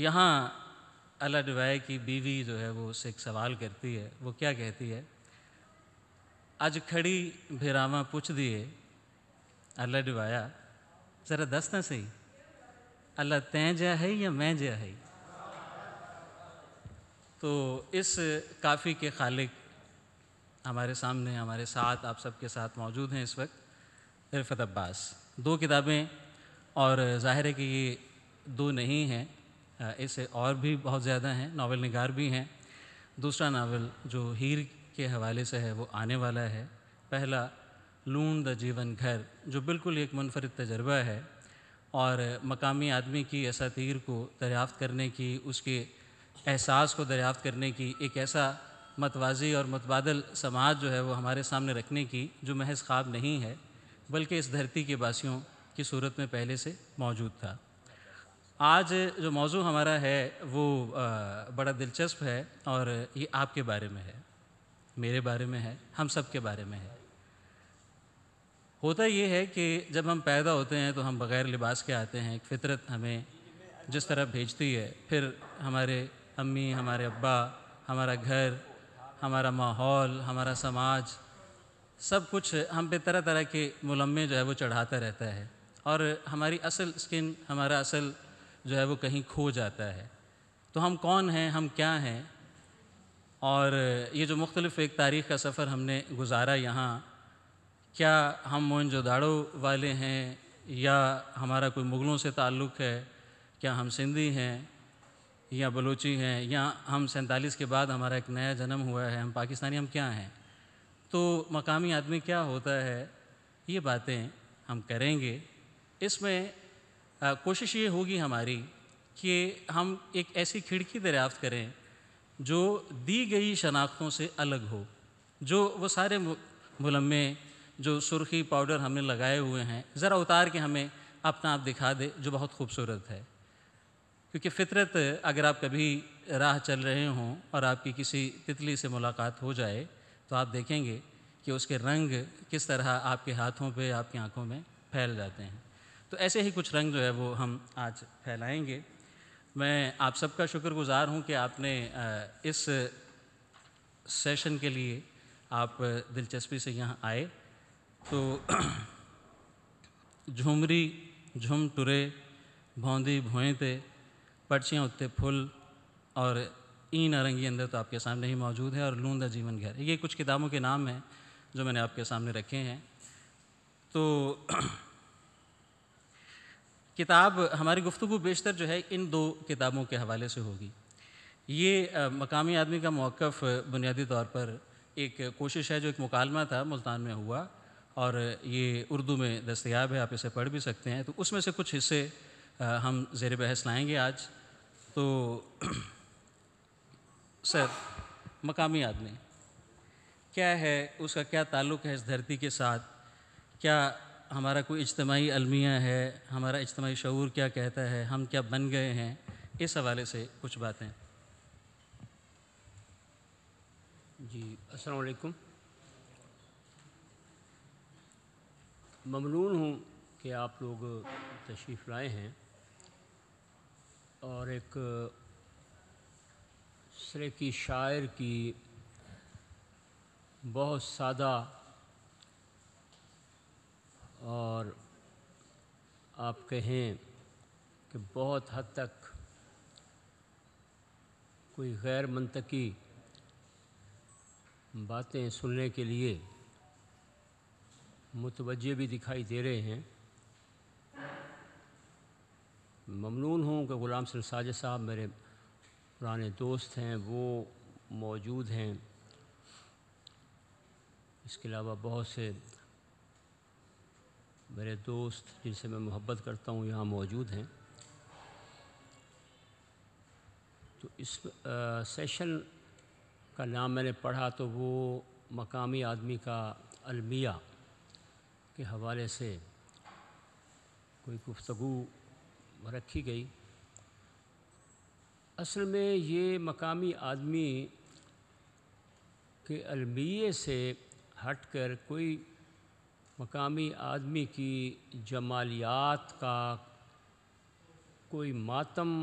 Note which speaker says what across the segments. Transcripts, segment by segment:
Speaker 1: یہاں اللہ ڈوائے کی بیوی جو ہے وہ اس سے ایک سوال کرتی ہے. وہ کیا کہتی ہے؟ اج کھڑی بھیراواں پوچھ دیے اللہ ڈوایا ذرا دس نہ صحیح اللہ تیں جا ہے یا میں جا ہے. تو اس کافی کے خالق ہمارے سامنے ہمارے ساتھ آپ سب کے ساتھ موجود ہیں اس وقت. رفعت عباس. 2 کتابیں اور ظاہر ہے کہ یہ 2 نہیں ہیں، اسے اور بھی بہت زیادہ ہیں. ناول نگار بھی ہیں. دوسرا ناول جو ہیر کے حوالے سے ہے وہ آنے والا ہے. پہلا لون دا جیون گھر جو بالکل ایک منفرد تجربہ ہے اور مقامی آدمی کی اساطیر کو دریافت کرنے کی، اس کے احساس کو دریافت کرنے کی ایک ایسا متوازی اور متبادل سماج جو ہے وہ ہمارے سامنے رکھنے کی جو محض خواب نہیں ہے بلکہ اس دھرتی کے باسیوں کی صورت میں پہلے سے موجود تھا. آج جو موضوع ہمارا ہے وہ بڑا دلچسپ ہے اور یہ آپ کے بارے میں ہے، میرے بارے میں ہے، ہم سب کے بارے میں ہے. ہوتا یہ ہے کہ جب ہم پیدا ہوتے ہیں تو ہم بغیر لباس کے آتے ہیں. ایک فطرت ہمیں جس طرح بھیجتی ہے، پھر ہمارے امی، ہمارے ابا، ہمارا گھر، ہمارا ماحول، ہمارا سماج، سب کچھ ہم پہ طرح طرح کے ملمے جو ہے وہ چڑھاتا رہتا ہے اور ہماری اصل سکن، ہمارا اصل جو ہے وہ کہیں کھو جاتا ہے. تو ہم کون ہیں، ہم کیا ہیں؟ اور یہ جو مختلف ایک تاریخ کا سفر ہم نے گزارا یہاں، کیا ہم موئنجو والے ہیں یا ہمارا کوئی مغلوں سے تعلق ہے؟ کیا ہم سندھی ہیں یا بلوچی ہیں یا ہم 47 کے بعد ہمارا ایک نیا جنم ہوا ہے، ہم پاکستانی، ہم کیا ہیں؟ تو مقامی آدمی کیا ہوتا ہے، یہ باتیں ہم کریں گے. اس میں کوشش یہ ہوگی ہماری کہ ہم ایک ایسی کھڑکی دریافت کریں جو دی گئی شناختوں سے الگ ہو، جو وہ سارے ملمے جو سرخی پاؤڈر ہم نے لگائے ہوئے ہیں ذرا اتار کے ہمیں اپنا آپ دکھا دے، جو بہت خوبصورت ہے. کیونکہ فطرت، اگر آپ کبھی راہ چل رہے ہوں اور آپ کی کسی تتلی سے ملاقات ہو جائے تو آپ دیکھیں گے کہ اس کے رنگ کس طرح آپ کے ہاتھوں پہ، آپ کی آنکھوں میں پھیل جاتے ہیں. تو ایسے ہی کچھ رنگ جو ہے وہ ہم آج پھیلائیں گے. میں آپ سب کا شکر گزار ہوں کہ آپ نے اس سیشن کے لیے آپ دلچسپی سے یہاں آئے. تو جھومری جھم ٹرے بھوندی بھوئیں تے پرچیاں اتے پھل اور این نارنگی اندر تو آپ کے سامنے ہی موجود ہے، اور لون دا جیون گھر. یہ کچھ کتابوں کے نام ہیں جو میں نے آپ کے سامنے رکھے ہیں. تو کتاب ہماری گفتگو بیشتر جو ہے ان 2 کتابوں کے حوالے سے ہوگی. یہ مقامی آدمی کا موقف بنیادی طور پر ایک کوشش ہے جو ایک مکالمہ تھا، ملتان میں ہوا، اور یہ اردو میں دستیاب ہے، آپ اسے پڑھ بھی سکتے ہیں. تو اس میں سے کچھ حصے ہم زیر بحث لائیں گے آج. تو سر، مقامی آدمی کیا ہے، اس کا کیا تعلق ہے اس دھرتی کے ساتھ؟ کیا ہمارا کوئی اجتماعی المیہ ہے؟ ہمارا اجتماعی شعور کیا کہتا ہے؟ ہم کیا بن گئے ہیں؟ اس حوالے سے کچھ باتیں.
Speaker 2: جی السلام علیکم. ممنون ہوں کہ آپ لوگ تشریف لائے ہیں اور ایک سریکی شاعر کی بہت سادہ اور آپ کہیں کہ بہت حد تک کوئی غیر منطقی باتیں سننے کے لیے متوجہ بھی دکھائی دے رہے ہیں. ممنون ہوں کہ غلام سر ساجد صاحب میرے پرانے دوست ہیں، وہ موجود ہیں. اس کے علاوہ بہت سے میرے دوست جن سے میں محبت کرتا ہوں یہاں موجود ہیں. تو اس سیشن کا نام میں نے پڑھا تو وہ مقامی آدمی کا المیہ کے حوالے سے کوئی گفتگو رکھی گئی. اصل میں یہ مقامی آدمی کے المیے سے ہٹ کر کوئی مقامی آدمی کی جمالیات کا کوئی ماتم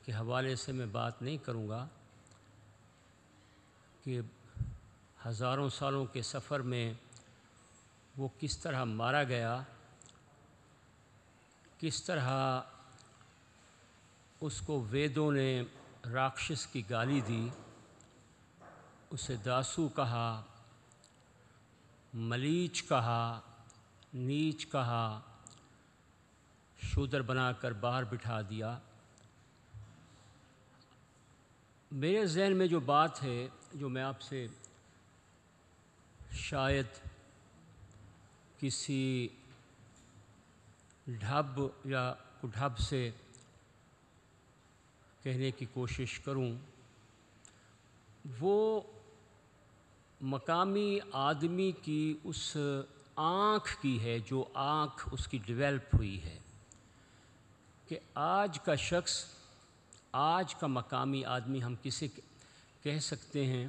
Speaker 2: کے حوالے سے میں بات نہیں کروں گا کہ ہزاروں سالوں کے سفر میں وہ کس طرح مارا گیا، کس طرح اس کو ویدوں نے راکشس کی گالی دی، اسے داسو کہا، ملیچ کہا، نیچ کہا، شودر بنا کر باہر بٹھا دیا۔ میرے ذہن میں جو بات ہے جو میں آپ سے شاید کسی ڈھب یا ڈھب سے کہنے کی کوشش کروں، وہ مقامی آدمی کی اس آنکھ کی ہے جو آنکھ اس کی ڈیولپ ہوئی ہے کہ آج کا شخص، آج کا مقامی آدمی ہم کسے کہہ سکتے ہیں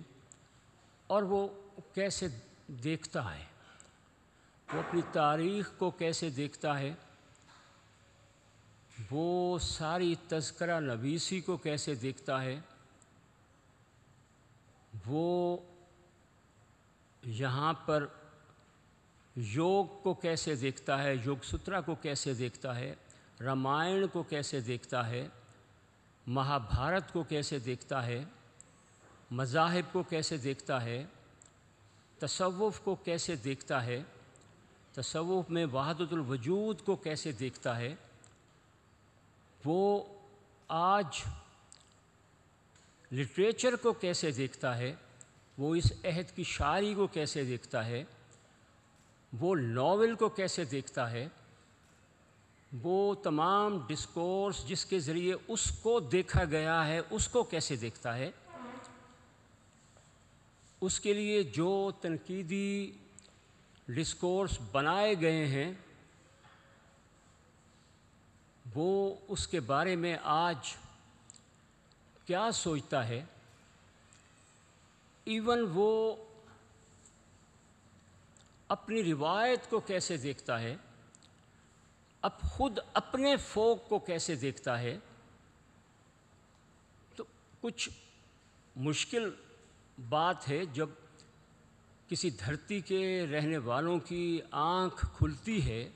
Speaker 2: اور وہ کیسے دیکھتا ہے، وہ اپنی تاریخ کو کیسے دیکھتا ہے، وہ ساری تذکرہ نویسی کو کیسے دیکھتا ہے، وہ یہاں پر یوگ کو کیسے دیکھتا ہے، یوگ سترا کو کیسے دیکھتا ہے، رامائن کو کیسے دیکھتا ہے، مہا بھارت کو کیسے دیکھتا ہے، مذاہب کو کیسے دیکھتا ہے، تصوف کو کیسے دیکھتا ہے، تصوف میں وحدت الوجود کو کیسے دیکھتا ہے، وہ آج لٹریچر کو کیسے دیکھتا ہے، وہ اس عہد کی شاعری کو کیسے دیکھتا ہے، وہ ناول کو کیسے دیکھتا ہے، وہ تمام ڈسکورس جس کے ذریعے اس کو دیکھا گیا ہے اس کو کیسے دیکھتا ہے، اس کے لیے جو تنقیدی ڈسکورس بنائے گئے ہیں وہ اس کے بارے میں آج کیا سوچتا ہے، ایون وہ اپنی روایت کو کیسے دیکھتا ہے، اب خود اپنے فوک کو کیسے دیکھتا ہے، تو کچھ مشکل بات ہے جب کسی دھرتی کے رہنے والوں کی آنکھ کھلتی ہے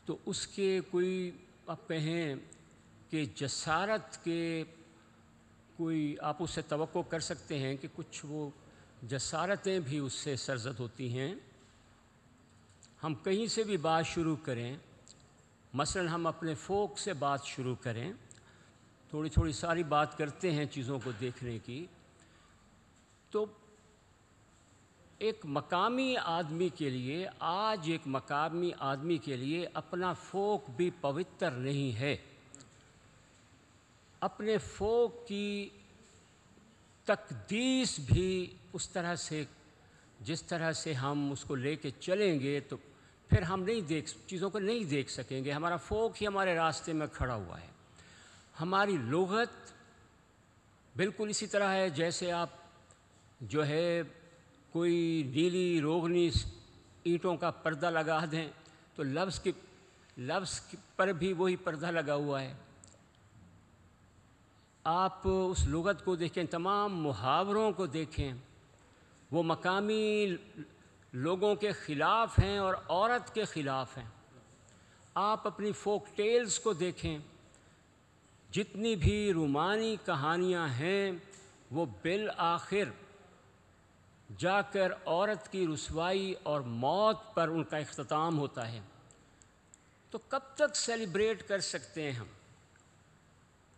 Speaker 2: تو اس کے کوئی آپ کہیں کہ جسارت کے کوئی آپ اس سے توقع کر سکتے ہیں کہ کچھ وہ جسارتیں بھی اس سے سرزد ہوتی ہیں۔ ہم کہیں سے بھی بات شروع کریں، مثلا ہم اپنے فوک سے بات شروع کریں، تھوڑی تھوڑی ساری بات کرتے ہیں چیزوں کو دیکھنے کی، تو ایک مقامی آدمی کے لیے، آج ایک مقامی آدمی کے لیے اپنا فوک بھی پوتر نہیں ہے۔ اپنے فوک کی تقدیس بھی اس طرح سے، جس طرح سے ہم اس کو لے کے چلیں گے تو پھر ہم چیزوں کو نہیں دیکھ سکیں گے۔ ہمارا فوک ہی ہمارے راستے میں کھڑا ہوا ہے۔ ہماری لغت بالکل اسی طرح ہے جیسے آپ جو ہے کوئی نیلی روغنی اینٹوں کا پردہ لگا دیں تو لفظ پر بھی وہی پردہ لگا ہوا ہے۔ آپ اس لغت کو دیکھیں، تمام محاوروں کو دیکھیں، وہ مقامی لوگوں کے خلاف ہیں اور عورت کے خلاف ہیں۔ آپ اپنی فوک ٹیلز کو دیکھیں، جتنی بھی رومانی کہانیاں ہیں وہ بالآخر جا کر عورت کی رسوائی اور موت پر ان کا اختتام ہوتا ہے۔ تو کب تک سیلیبریٹ کر سکتے ہیں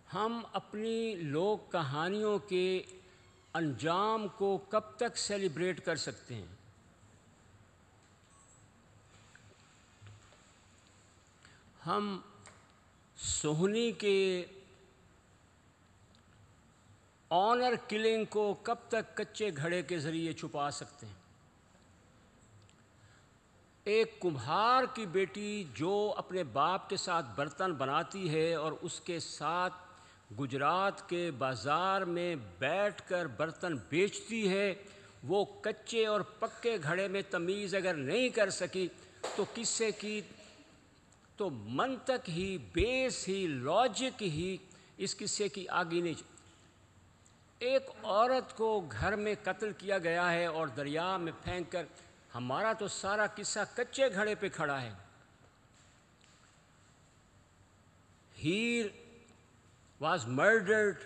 Speaker 2: ہم اپنی لوک کہانیوں کے انجام کو کب تک سیلیبریٹ کر سکتے ہیں؟ ہم سوہنی کے آنر کلنگ کو کب تک کچے گھڑے کے ذریعے چھپا سکتے ہیں؟ ایک کمہار کی بیٹی جو اپنے باپ کے ساتھ برتن بناتی ہے اور اس کے ساتھ گجرات کے بازار میں بیٹھ کر برتن بیچتی ہے، وہ کچے اور پکے گھڑے میں تمیز اگر نہیں کر سکی تو تو منطق ہی، بیس ہی، لاجک ہی اس قصے کی آگے نہیں۔ ایک عورت کو گھر میں قتل کیا گیا ہے اور دریا میں پھینک کر، ہمارا تو سارا قصہ کچے گھڑے پہ کھڑا ہے۔ ہیر واز مرڈرڈ،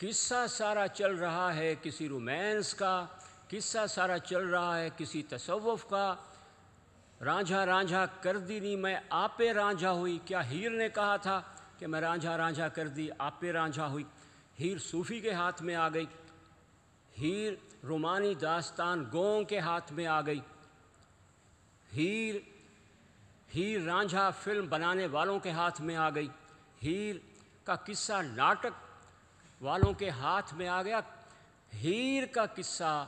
Speaker 2: قصہ سارا چل رہا ہے کسی رومانس کا، قصہ سارا چل رہا ہے کسی تصوف کا۔ رانجھا رانجھا کر دی نہیں میں آپے رانجھا ہوئی، کیا ہیر نے کہا تھا کہ میں رانجھا رانجھا کر دی آپے رانجھا ہوئی؟ ہیر صوفی کے ہاتھ میں آ گئی، ہیر رومانی داستان گوں کے ہاتھ میں آ گئی، ہیر رانجھا فلم بنانے والوں کے ہاتھ میں آ گئی، ہیر کا قصہ ناٹک والوں کے ہاتھ میں آ گیا، ہیر کا قصہ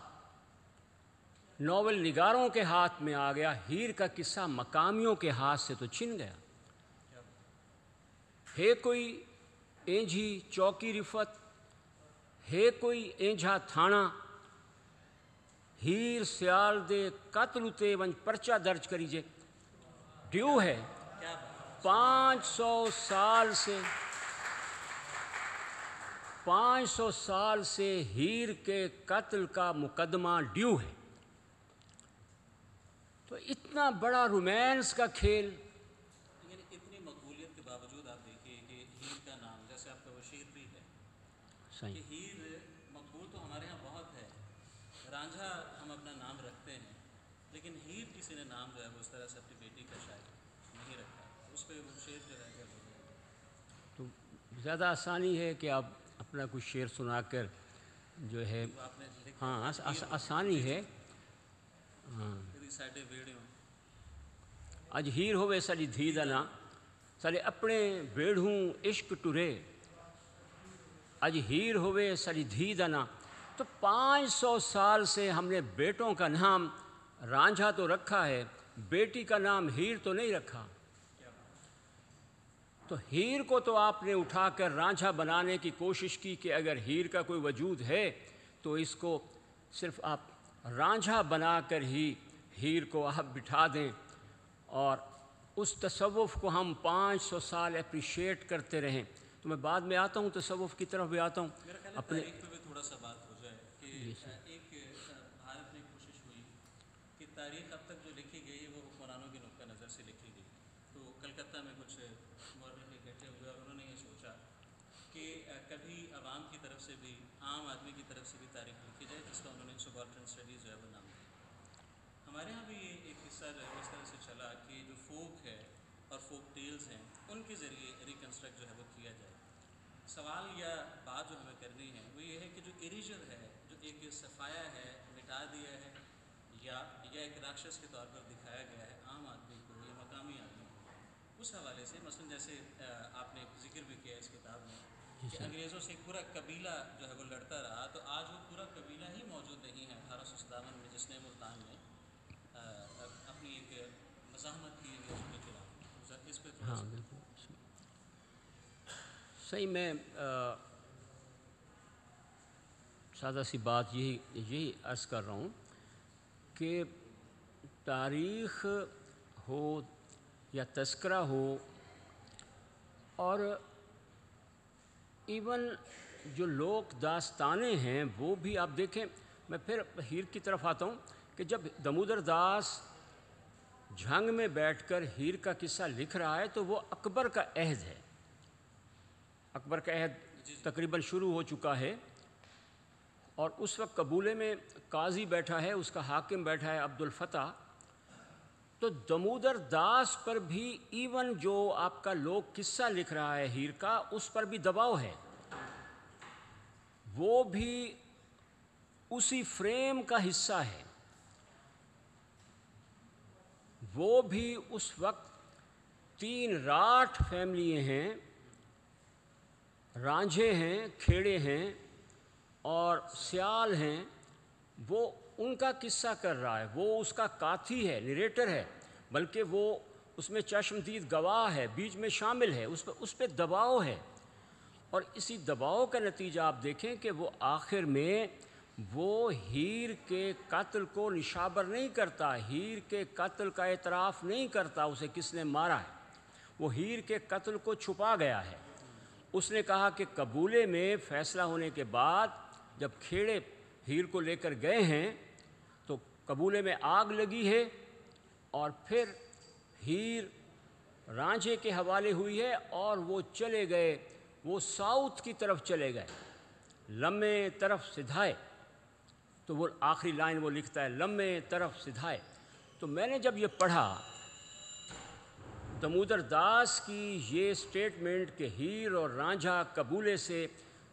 Speaker 2: ناول نگاروں کے ہاتھ میں آ گیا، ہیر کا قصہ مقامیوں کے ہاتھ سے تو چھن گیا۔ ہے کوئی اینجھی چوکی رفت، ہے کوئی اینجھا تھانہ، ہیر سیال دے قتل تے ونج پرچہ درج کریجے۔ ڈیو ہے 500 سال سے ہیر کے قتل کا مقدمہ ڈیو ہے۔ تو اتنا بڑا رومانس کا کھیل،
Speaker 1: لیکن اتنی مقبولیت کے باوجود آپ دیکھیے کہ ہیر کا نام، جیسے آپ کا وہ شعر بھی ہے کہ ہیر مقبول تو ہمارے ہاں بہت ہے، رانجھا ہم اپنا نام رکھتے ہیں، لیکن ہیر کسی نے نام جو ہے وہ اس طرح سے اپنی بیٹی کا شاید نہیں رکھا۔ اس پہ وہ شعر جو ہے
Speaker 2: تو زیادہ آسانی ہے کہ آپ اپنا کچھ شعر سنا کر جو ہے،
Speaker 1: آپ نے
Speaker 2: ہاں آسانی ہے۔
Speaker 1: ساڈے ویڑیوں
Speaker 2: اج ہیر ہوئے ساری دھی دا نا، سارے اپنے ویڑھوں عشق ٹرے، اج ہیر ہوئے ساری دھی دا نا۔ تو 500 سال سے ہم نے بیٹوں کا نام رانجھا تو رکھا ہے، بیٹی کا نام ہیر تو نہیں رکھا۔ تو ہیر کو تو آپ نے اٹھا کر رانجھا بنانے کی کوشش کی کہ اگر ہیر کا کوئی وجود ہے تو اس کو صرف آپ رانجھا بنا کر ہی ہیر کو آپ بٹھا دیں، اور اس تصوف کو ہم 500 سال اپریشیٹ کرتے رہیں۔ تو میں بعد میں آتا ہوں، تصوف کی طرف بھی آتا ہوں۔
Speaker 1: اپنے تاریخ پہ بھی تھوڑا سا بات ہو جائے کہ ایک بھارت میں کوشش ہوئی کہ تاریخ اب تک جو لکھی گئی وہ حکمرانوں کے نقطہ نظر سے لکھی گئی۔ تو کلکتہ میں کچھ مورخ اکٹھے ہوئے اور انہوں نے یہ سوچا کہ کبھی عوام کی طرف سے بھی، عام آدمی کی طرف سے بھی تاریخ لکھی جائے، جس کا انہوں نے سبالٹرن اسٹڈیز جو ہے وہ نام دیا۔ ہمارے ہاں بھی یہ ایک قصہ جو ہے اس طرح سے چلا کہ جو فوک ہے اور فوک ٹیلز ہیں ان کے ذریعے ریکنسٹرکٹ جو ہے وہ کیا جائے۔ سوال یا بات جو ہمیں کرنی ہے وہ یہ ہے کہ جو ایریجر ہے، جو ایک صفایا ہے، مٹا دیا ہے، یا ایک راکشس کے طور پر دکھایا گیا ہے عام آدمی کو یا مقامی آدمی کو، اس حوالے سے مثلاً جیسے آپ نے ذکر بھی کیا اس کتاب میں کہ انگریزوں سے ایک پورا قبیلہ جو ہے وہ لڑتا رہا، تو آج وہ پورا قبیلہ ہی موجود نہیں ہے 1857 میں جس نے ملتان میں اپنی ایک مزاحمت کی انگریزوں کے خلاف۔ اس پہ تھوڑا
Speaker 2: ہاں بالکل صحیح۔ میں سادہ سی بات یہی عرض کر رہا ہوں کہ تاریخ ہو یا تذکرہ ہو، اور ایون جو لوک داستانیں ہیں وہ بھی آپ دیکھیں۔ میں پھر ہیر کی طرف آتا ہوں کہ جب دمودر داس جھنگ میں بیٹھ کر ہیر کا قصہ لکھ رہا ہے تو وہ اکبر کا عہد ہے، اکبر کا عہد تقریباً شروع ہو چکا ہے، اور اس وقت قبولے میں قاضی بیٹھا ہے، اس کا حاکم بیٹھا ہے عبد الفتح۔ تو دمودر داس پر بھی ایون جو آپ کا لوگ قصہ لکھ رہا ہے ہیر کا، اس پر بھی دباؤ ہے، وہ بھی اسی فریم کا حصہ ہے، وہ بھی اس وقت 3 راٹھ فیملیاں ہیں، رانجھے ہیں، کھیڑے ہیں اور سیال ہیں، وہ ان کا قصہ کر رہا ہے، وہ اس کا کاتھی ہے، نریٹر ہے، بلکہ وہ اس میں چشمدید گواہ ہے، بیچ میں شامل ہے، اس پہ دباؤ ہے۔ اور اسی دباؤ کا نتیجہ آپ دیکھیں کہ وہ آخر میں وہ ہیر کے قتل کو نشابر نہیں کرتا، ہیر کے قتل کا اعتراف نہیں کرتا اسے کس نے مارا ہے، وہ ہیر کے قتل کو چھپا گیا ہے۔ اس نے کہا کہ قبولے میں فیصلہ ہونے کے بعد جب کھیڑے ہیر کو لے کر گئے ہیں تو قبولے میں آگ لگی ہے، اور پھر ہیر رانجھے کے حوالے ہوئی ہے اور وہ چلے گئے، وہ ساؤتھ کی طرف چلے گئے، لمے طرف سدھائے۔ تو وہ آخری لائن وہ لکھتا ہے لمے طرف سدھائے۔ تو میں نے جب یہ پڑھا دمودر داس کی یہ سٹیٹمنٹ کہ ہیر اور رانجھا قبولے سے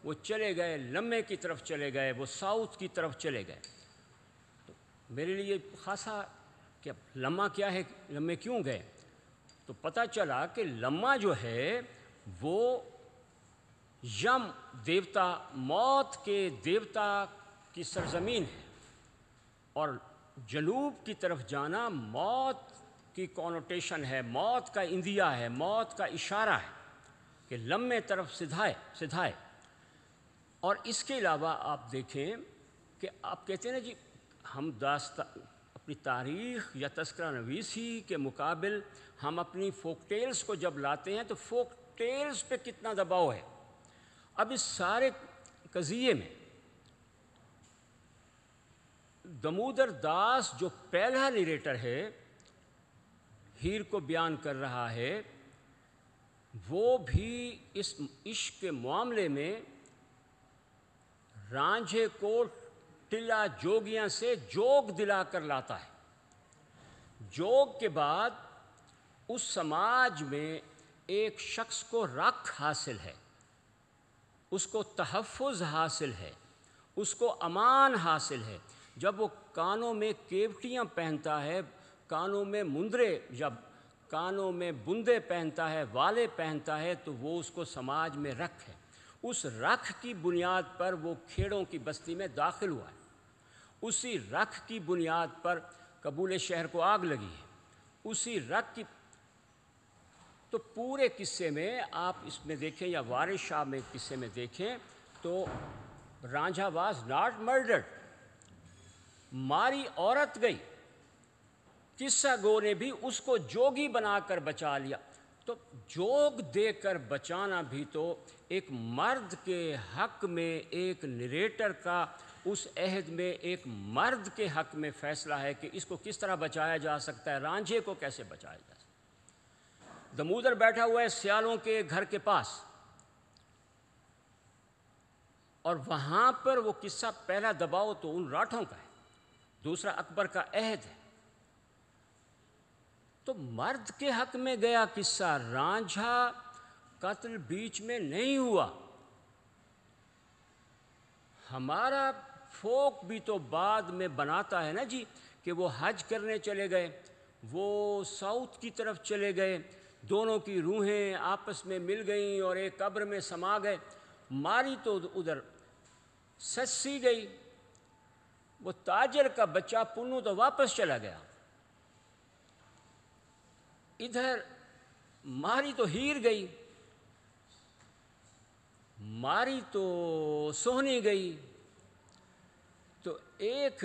Speaker 2: وہ چلے گئے، لمے کی طرف چلے گئے، وہ ساؤتھ کی طرف چلے گئے، تو میرے لیے خاصا کہ لمہ کیا ہے، لمے کیوں گئے؟ تو پتہ چلا کہ لمہ جو ہے وہ یم دیوتا، موت کے دیوتا کی سرزمین ہے، اور جنوب کی طرف جانا موت کی کونوٹیشن ہے، موت کا اندیا ہے، موت کا اشارہ ہے کہ لمے طرف سدھائے۔ اور اس کے علاوہ آپ دیکھیں کہ آپ کہتے ہیں نا جی ہم اپنی تاریخ یا تذکرہ نویسی کے مقابل ہم اپنی فوک ٹیلز کو جب لاتے ہیں تو فوک ٹیلز پہ کتنا دباؤ ہے۔ اب اس سارے قضیے میں دمودر داس جو پہلا نیریٹر ہے ہیر کو بیان کر رہا ہے، وہ بھی اس عشق کے معاملے میں رانجھے کو ٹلا جوگیاں سے جوگ دلا کر لاتا ہے۔ جوگ کے بعد اس سماج میں ایک شخص کو رکھ حاصل ہے، اس کو تحفظ حاصل ہے، اس کو امان حاصل ہے۔ جب وہ کانوں میں کیوٹیاں پہنتا ہے، کانوں میں مندرے یا کانوں میں بندے پہنتا ہے، والے پہنتا ہے، تو وہ اس کو سماج میں رکھ ہے۔ اس رکھ کی بنیاد پر وہ کھیڑوں کی بستی میں داخل ہوا ہے، اسی رکھ کی بنیاد پر قبول شہر کو آگ لگی ہے، اسی رکھ کی۔ تو پورے قصے میں آپ اس میں دیکھیں یا وارث شاہ میں قصے میں دیکھیں تو رانجھا واز ناٹ مرڈرڈ، ماری عورت گئی، قصہ گو نے بھی اس کو جوگی بنا کر بچا لیا۔ تو جوگ دے کر بچانا بھی تو ایک مرد کے حق میں، ایک نریٹر کا اس عہد میں ایک مرد کے حق میں فیصلہ ہے کہ اس کو کس طرح بچایا جا سکتا ہے، رانجھے کو کیسے بچایا جا سکتا ہے۔ دمودر بیٹھا ہوا ہے سیالوں کے گھر کے پاس، اور وہاں پر وہ قصہ پہلا دباؤ تو ان راٹھوں کا ہے، دوسرا اکبر کا عہد ہے۔ تو مرد کے حق میں گیا قصہ، رانجھا قتل بیچ میں نہیں ہوا۔ ہمارا فوک بھی تو بعد میں بناتا ہے نا جی کہ وہ حج کرنے چلے گئے، وہ ساؤتھ کی طرف چلے گئے، دونوں کی روحیں آپس میں مل گئیں اور ایک قبر میں سما گئے، ماری تو ادھر سسی گئی، وہ تاجر کا بچہ پنو تو واپس چلا گیا، ادھر ماری تو ہیر گئی، ماری تو سوہنی گئی۔ تو ایک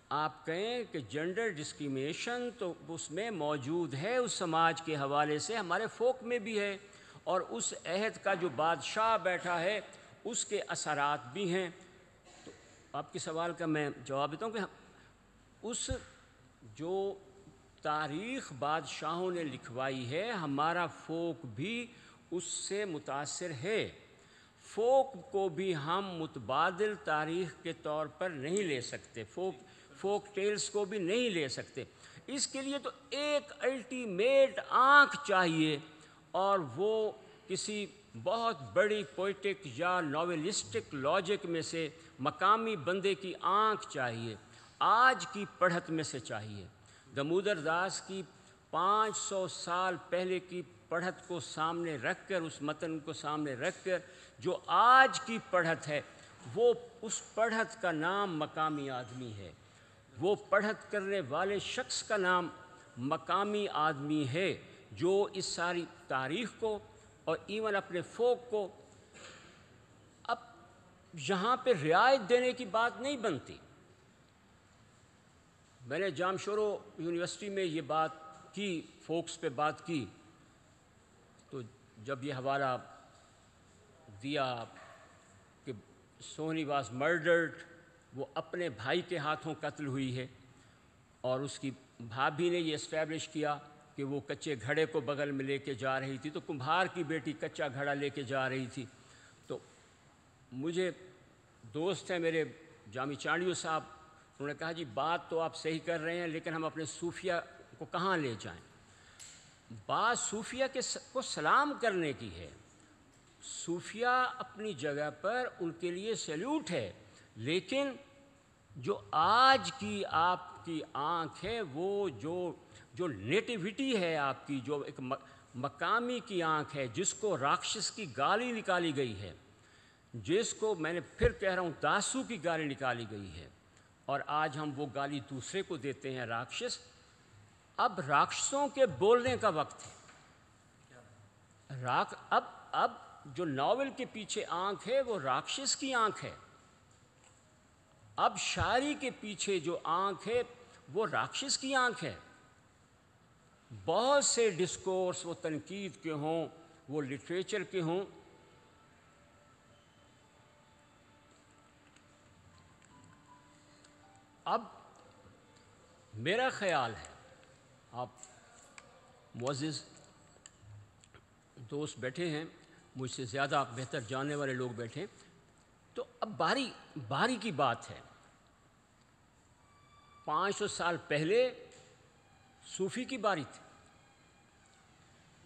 Speaker 2: آپ کہیں کہ جنڈر ڈسکریمنیشن تو اس میں موجود ہے، اس سماج کے حوالے سے ہمارے فوک میں بھی ہے، اور اس عہد کا جو بادشاہ بیٹھا ہے اس کے اثرات بھی ہیں۔ تو آپ کے سوال کا میں جواب دیتا ہوں کہ اس جو تاریخ بادشاہوں نے لکھوائی ہے ہمارا فوک بھی اس سے متاثر ہے۔ فوک کو بھی ہم متبادل تاریخ کے طور پر نہیں لے سکتے، فوک ٹیلز کو بھی نہیں لے سکتے۔ اس کے لیے تو ایک الٹیمیٹ آنکھ چاہیے، اور وہ کسی بہت بڑی پوئٹک یا ناولسٹک لاجک میں سے مقامی بندے کی آنکھ چاہیے، آج کی پڑھت میں سے چاہیے۔ دمودر داس کی 500 سال پہلے کی پڑھت کو سامنے رکھ کر، اس متن کو سامنے رکھ کر جو آج کی پڑھت ہے، وہ اس پڑھت کا نام مقامی آدمی ہے، وہ پڑھت کرنے والے شخص کا نام مقامی آدمی ہے، جو اس ساری تاریخ کو اور ایون اپنے فوک کو اب یہاں پہ رعایت دینے کی بات نہیں بنتی۔ میں نے جامشورو یونیورسٹی میں یہ بات کی، فوکس پہ بات کی، تو جب یہ حوالہ دیا کہ سونی واز مرڈرڈ، وہ اپنے بھائی کے ہاتھوں قتل ہوئی ہے، اور اس کی بھابھی نے یہ اسٹیبلش کیا کہ وہ کچے گھڑے کو بغل میں لے کے جا رہی تھی، تو کمبھار کی بیٹی کچا گھڑا لے کے جا رہی تھی۔ تو مجھے دوست ہیں میرے جامی چانڈیو صاحب، انہوں نے کہا جی بات تو آپ صحیح کر رہے ہیں، لیکن ہم اپنے صوفیہ کو کہاں لے جائیں؟ بات صوفیہ کو سلام کرنے کی ہے۔ صوفیہ اپنی جگہ پر ان کے لیے سیلیوٹ ہے، لیکن جو آج کی آپ کی آنکھ ہے، وہ جو نیٹیوٹی ہے آپ کی، جو ایک مقامی کی آنکھ ہے، جس کو راکشس کی گالی نکالی گئی ہے، جس کو میں نے پھر کہہ رہا ہوں داسو کی گالی نکالی گئی ہے، اور آج ہم وہ گالی دوسرے کو دیتے ہیں راکشس۔ اب راکشسوں کے بولنے کا وقت ہے۔ اب جو ناول کے پیچھے آنکھ ہے وہ راکشس کی آنکھ ہے۔ اب شاعری کے پیچھے جو آنکھ ہے وہ راکشس کی آنکھ ہے۔ بہت سے ڈسکورس، وہ تنقید کے ہوں، وہ لٹریچر کے ہوں، اب میرا خیال ہے، آپ معزز دوست بیٹھے ہیں، مجھ سے زیادہ بہتر جاننے والے لوگ بیٹھے ہیں، تو اب باری کی بات ہے۔ 500 سال پہلے صوفی کی باری تھی،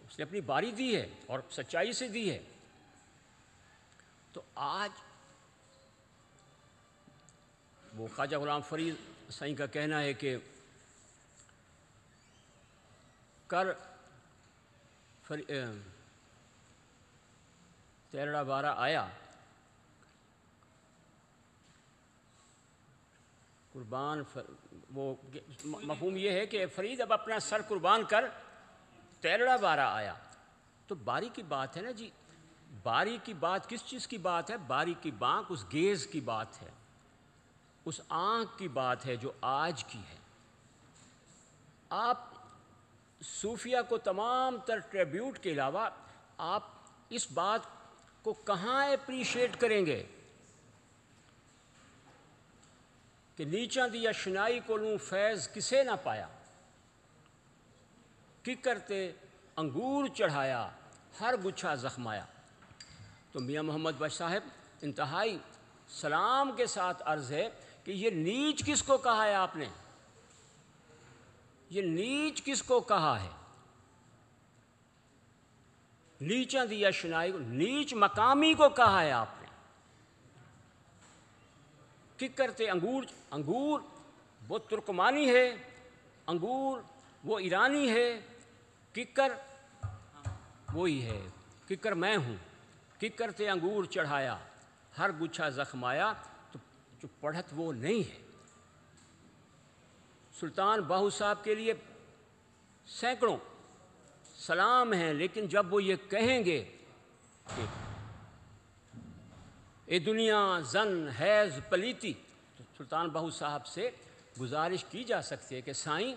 Speaker 2: اس نے اپنی باری دی ہے اور سچائی سے دی ہے۔ تو آج وہ خواجہ غلام فرید سائیں کا کہنا ہے کہ تیرڑا بارہ آیا، قربان وہ مفہوم یہ ہے کہ فرید اب اپنا سر قربان کر، تیرڑا بارہ آیا۔ تو باری کی بات ہے نا جی، باری کی بات کس چیز کی بات ہے؟ باری کی بات اس گیز کی بات ہے، اس آنکھ کی بات ہے جو آج کی ہے۔ آپ صوفیہ کو تمام تر ٹریبیوٹ کے علاوہ آپ اس بات کو کہاں اپریشیٹ کریں گے کہ نیچاں دی اشنائی کولوں فیض کسے نہ پایا، کی کرتے انگور چڑھایا ہر گچھا زخمایا۔ تو میاں محمد بخش صاحب انتہائی سلام کے ساتھ عرض ہے کہ یہ نیچ کس کو کہا ہے آپ نے؟ یہ نیچ کس کو کہا ہے؟ نیچاں دی اشنائی، نیچ مقامی کو کہا ہے آپ نے۔ کی کرتے انگور وہ ترکمانی ہے، انگور وہ ایرانی ہے، ککر وہی ہے، ککر میں ہوں۔ ککر تے انگور چڑھایا ہر گچھا زخمایا، تو جو پڑھت وہ نہیں ہے۔ سلطان باہو صاحب کے لیے سینکڑوں سلام ہیں، لیکن جب وہ یہ کہیں گے کہ اے دنیا زن حیض پلیتی، تو سلطان باہو صاحب سے گزارش کی جا سکتی ہے کہ سائیں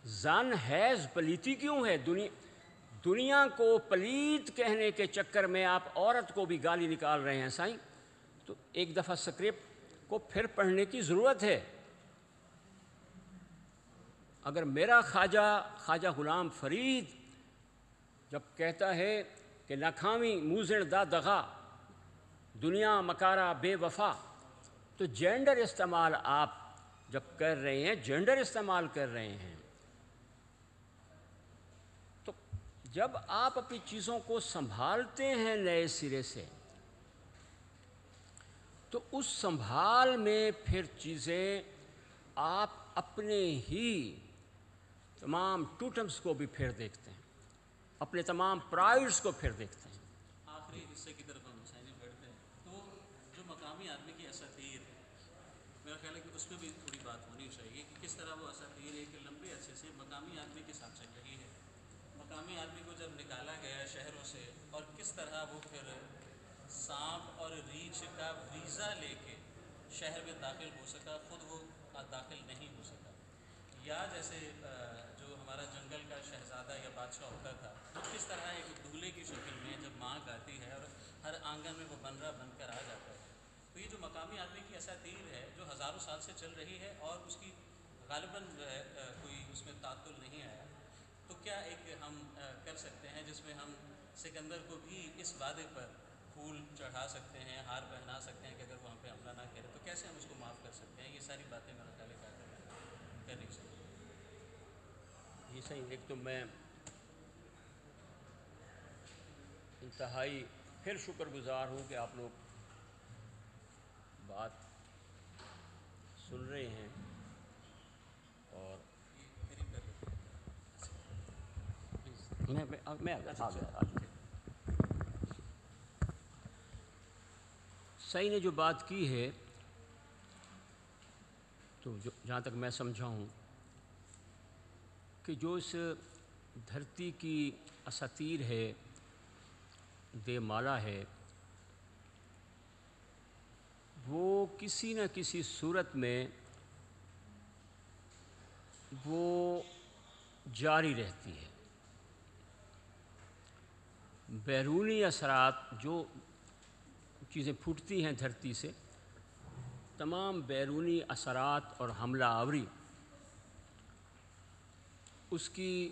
Speaker 2: زن حیض پلیتی کیوں ہے؟ دنیا کو پلیت کہنے کے چکر میں آپ عورت کو بھی گالی نکال رہے ہیں سائیں۔ تو ایک دفعہ سکرپٹ کو پھر پڑھنے کی ضرورت ہے۔ اگر میرا خواجہ غلام فرید جب کہتا ہے کہ ناکامی موزن دا دغا دنیا مکارا بے وفا، تو جینڈر استعمال آپ جب کر رہے ہیں، جینڈر استعمال کر رہے ہیں، تو جب آپ اپنی چیزوں کو سنبھالتے ہیں نئے سرے سے، تو اس سنبھال میں پھر چیزیں آپ اپنے ہی تمام ٹوٹمز کو بھی پھر دیکھتے ہیں، اپنے تمام پرائڈز کو پھر دیکھتے ہیں۔
Speaker 1: آخری حصے کی طرف ہم سائنس بڑھتے ہیں، تو جو مقامی آدمی کی اساطیر ہے، میرا خیال ہے کہ اس پہ بھی تھوڑی بات ہونی چاہیے کہ کس طرح وہ اساطیر ایک لمبے عرصے سے مقامی آدمی کے ساتھ چل رہی ہے۔ مقامی آدمی کو جب نکالا گیا شہروں سے، اور کس طرح وہ پھر سانپ اور ریچھ کا ویزا لے کے شہر میں داخل ہو سکا، خود وہ داخل نہیں ہو سکا. یا جیسے جو ہمارا جنگل کا شہزادہ یا بادشاہ ہوتا تھا، وہ کس طرح ایک دولہے کی شکل میں جب ماں گاتی ہے اور ہر آنگن میں وہ بنرا بن کر آ جاتا ہے. تو یہ جو مقامی آدمی کی اساطیر ہے جو ہزاروں سال سے چل رہی ہے اور اس کی غالباً جو ہے کوئی اس میں تعطل نہیں آیا، تو کیا ایک ہم کر سکتے ہیں جس میں ہم سکندر کو بھی اس وعدے پر پھول چڑھا سکتے ہیں، ہار پہنا سکتے ہیں کہ اگر وہ ہم پہ حملہ نہ کرے تو کیسے ہم اس کو معاف کر سکتے ہیں؟ یہ ساری باتیں میرا خیال ہے کر نہیں سکتے.
Speaker 2: جی صحیح. ایک تو میں انتہائی پھر شکر گزار ہوں کہ آپ لوگ بات سن رہے ہیں اور میں صحیح نے جو بات کی ہے، تو جہاں تک میں سمجھا ہوں کہ جو اس دھرتی کی اساطیر ہے، دے مالا ہے، وہ کسی نہ کسی صورت میں وہ جاری رہتی ہے. بیرونی اثرات جو چیزیں پھوٹتی ہیں دھرتی سے، تمام بیرونی اثرات اور حملہ آوری اس کی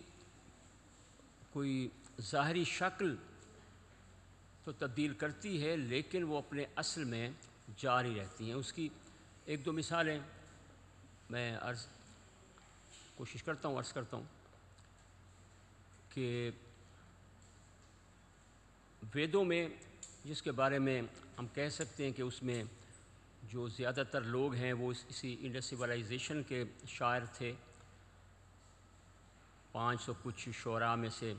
Speaker 2: کوئی ظاہری شکل تو تبدیل کرتی ہے، لیکن وہ اپنے اصل میں جاری رہتی ہیں. اس کی ایک دو مثالیں میں کوشش کرتا ہوں کہ ویدوں میں، جس کے بارے میں ہم کہہ سکتے ہیں کہ اس میں جو زیادہ تر لوگ ہیں وہ اسی انڈس سویلائزیشن کے شاعر تھے. 500 کچھ شعراء میں سے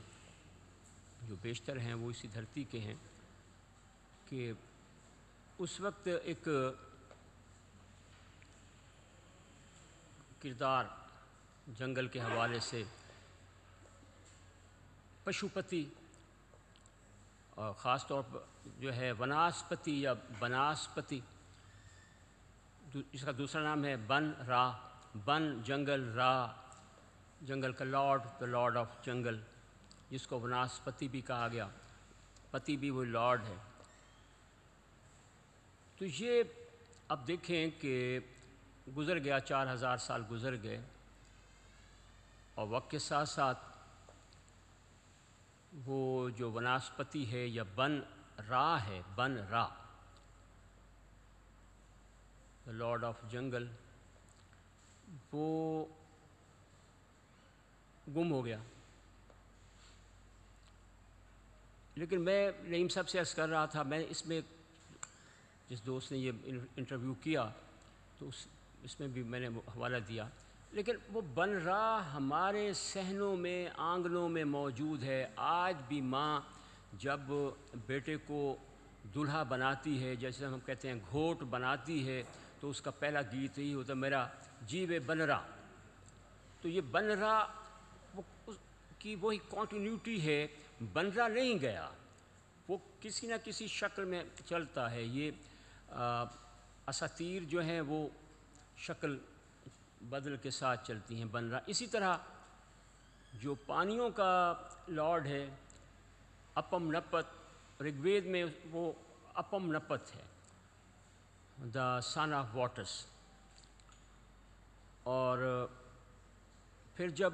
Speaker 2: جو بیشتر ہیں وہ اسی دھرتی کے ہیں. کہ اس وقت ایک کردار جنگل کے حوالے سے پشوپتی، اور خاص طور پر جو ہے وناسپتی یا بناسپتی، اس کا دوسرا نام ہے بن را. بن جنگل، را جنگل کا لارڈ، دا لارڈ آف جنگل، جس کو وناسپتی بھی کہا گیا. پتی بھی وہ لارڈ ہے. تو یہ اب دیکھیں کہ گزر گیا، 4000 سال گزر گئے، اور وقت کے ساتھ ساتھ وہ جو وناسپتی ہے یا بن را ہے، بن را، دا لارڈ آف جنگل، وہ گم ہو گیا. لیکن میں نعیم صاحب سے عرض کر رہا تھا، میں اس میں جس دوست نے یہ انٹرویو کیا تو اس میں بھی میں نے حوالہ دیا، لیکن وہ بن را ہمارے صحنوں میں، آنگنوں میں موجود ہے. آج بھی ماں جب بیٹے کو دلہا بناتی ہے، جیسے ہم کہتے ہیں گھوٹ بناتی ہے، تو اس کا پہلا گیت یہی ہوتا ہے، میرا جیوے بن را. تو یہ بن را کی وہی کنٹینیوٹی ہے. بن را نہیں گیا، وہ کسی نہ کسی شکل میں چلتا ہے. یہ اساطیر جو ہیں وہ شکل بدل کے ساتھ چلتی ہیں. بن را اسی طرح جو پانیوں کا لارڈ ہے، اپم نپت، رگ وید میں وہ اپم نپت ہے، دا سن آف واٹرس. اور پھر جب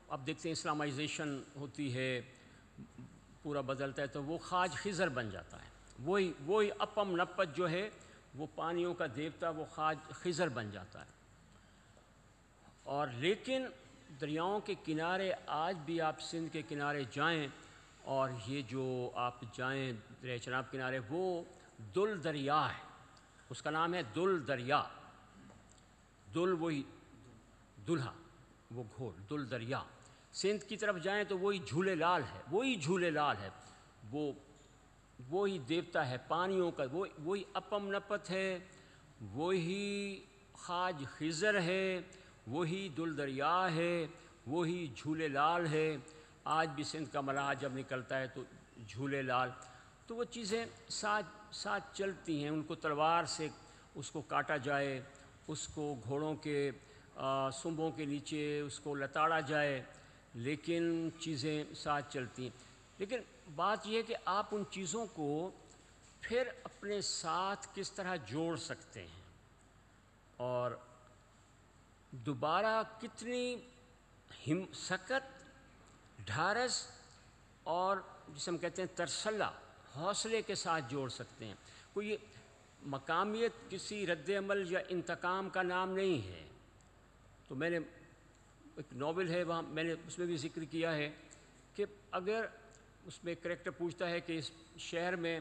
Speaker 2: اب دیکھتے ہیں اسلامائزیشن ہوتی ہے، پورا بدلتا ہے، تو وہ خاج خضر بن جاتا ہے. وہی اپم نپت جو ہے وہ پانیوں کا دیوتا، وہ خاج خضر بن جاتا ہے. اور لیکن دریاؤں کے کنارے آج بھی آپ سندھ کے کنارے جائیں، اور یہ جو آپ جائیں دریا چناب کنارے، وہ دل دریا ہے، اس کا نام ہے دل دریا. دل وہی دلہا، وہ گھوڑ، دل دریا. سندھ کی طرف جائیں تو وہی جھولے لال ہے، وہی جھولے لال ہے، وہی دیوتا ہے پانیوں کا، وہی اپم نپت ہے، وہی خاج خضر ہے، وہی دل دریا ہے، وہی جھولے لال ہے. آج بھی سندھ کا ملاح جب نکلتا ہے تو جھولے لال. تو وہ چیزیں ساتھ ساتھ چلتی ہیں. ان کو تلوار سے اس کو کاٹا جائے, اس کو گھوڑوں کے سنبوں کے نیچے اس کو لتاڑا جائے, لیکن چیزیں ساتھ چلتی ہیں. لیکن بات یہ ہے کہ آپ ان چیزوں کو پھر اپنے ساتھ کس طرح جوڑ سکتے ہیں, اور دوبارہ کتنی سکت, ڈھارس اور جسے ہم کہتے ہیں ترسلہ, حوصلے کے ساتھ جوڑ سکتے ہیں. کوئی مقامیت کسی رد عمل یا انتقام کا نام نہیں ہے. تو میں نے ایک ناول ہے, وہاں میں نے اس میں بھی ذکر کیا ہے کہ اگر اس میں ایک کریکٹر پوچھتا ہے کہ اس شہر میں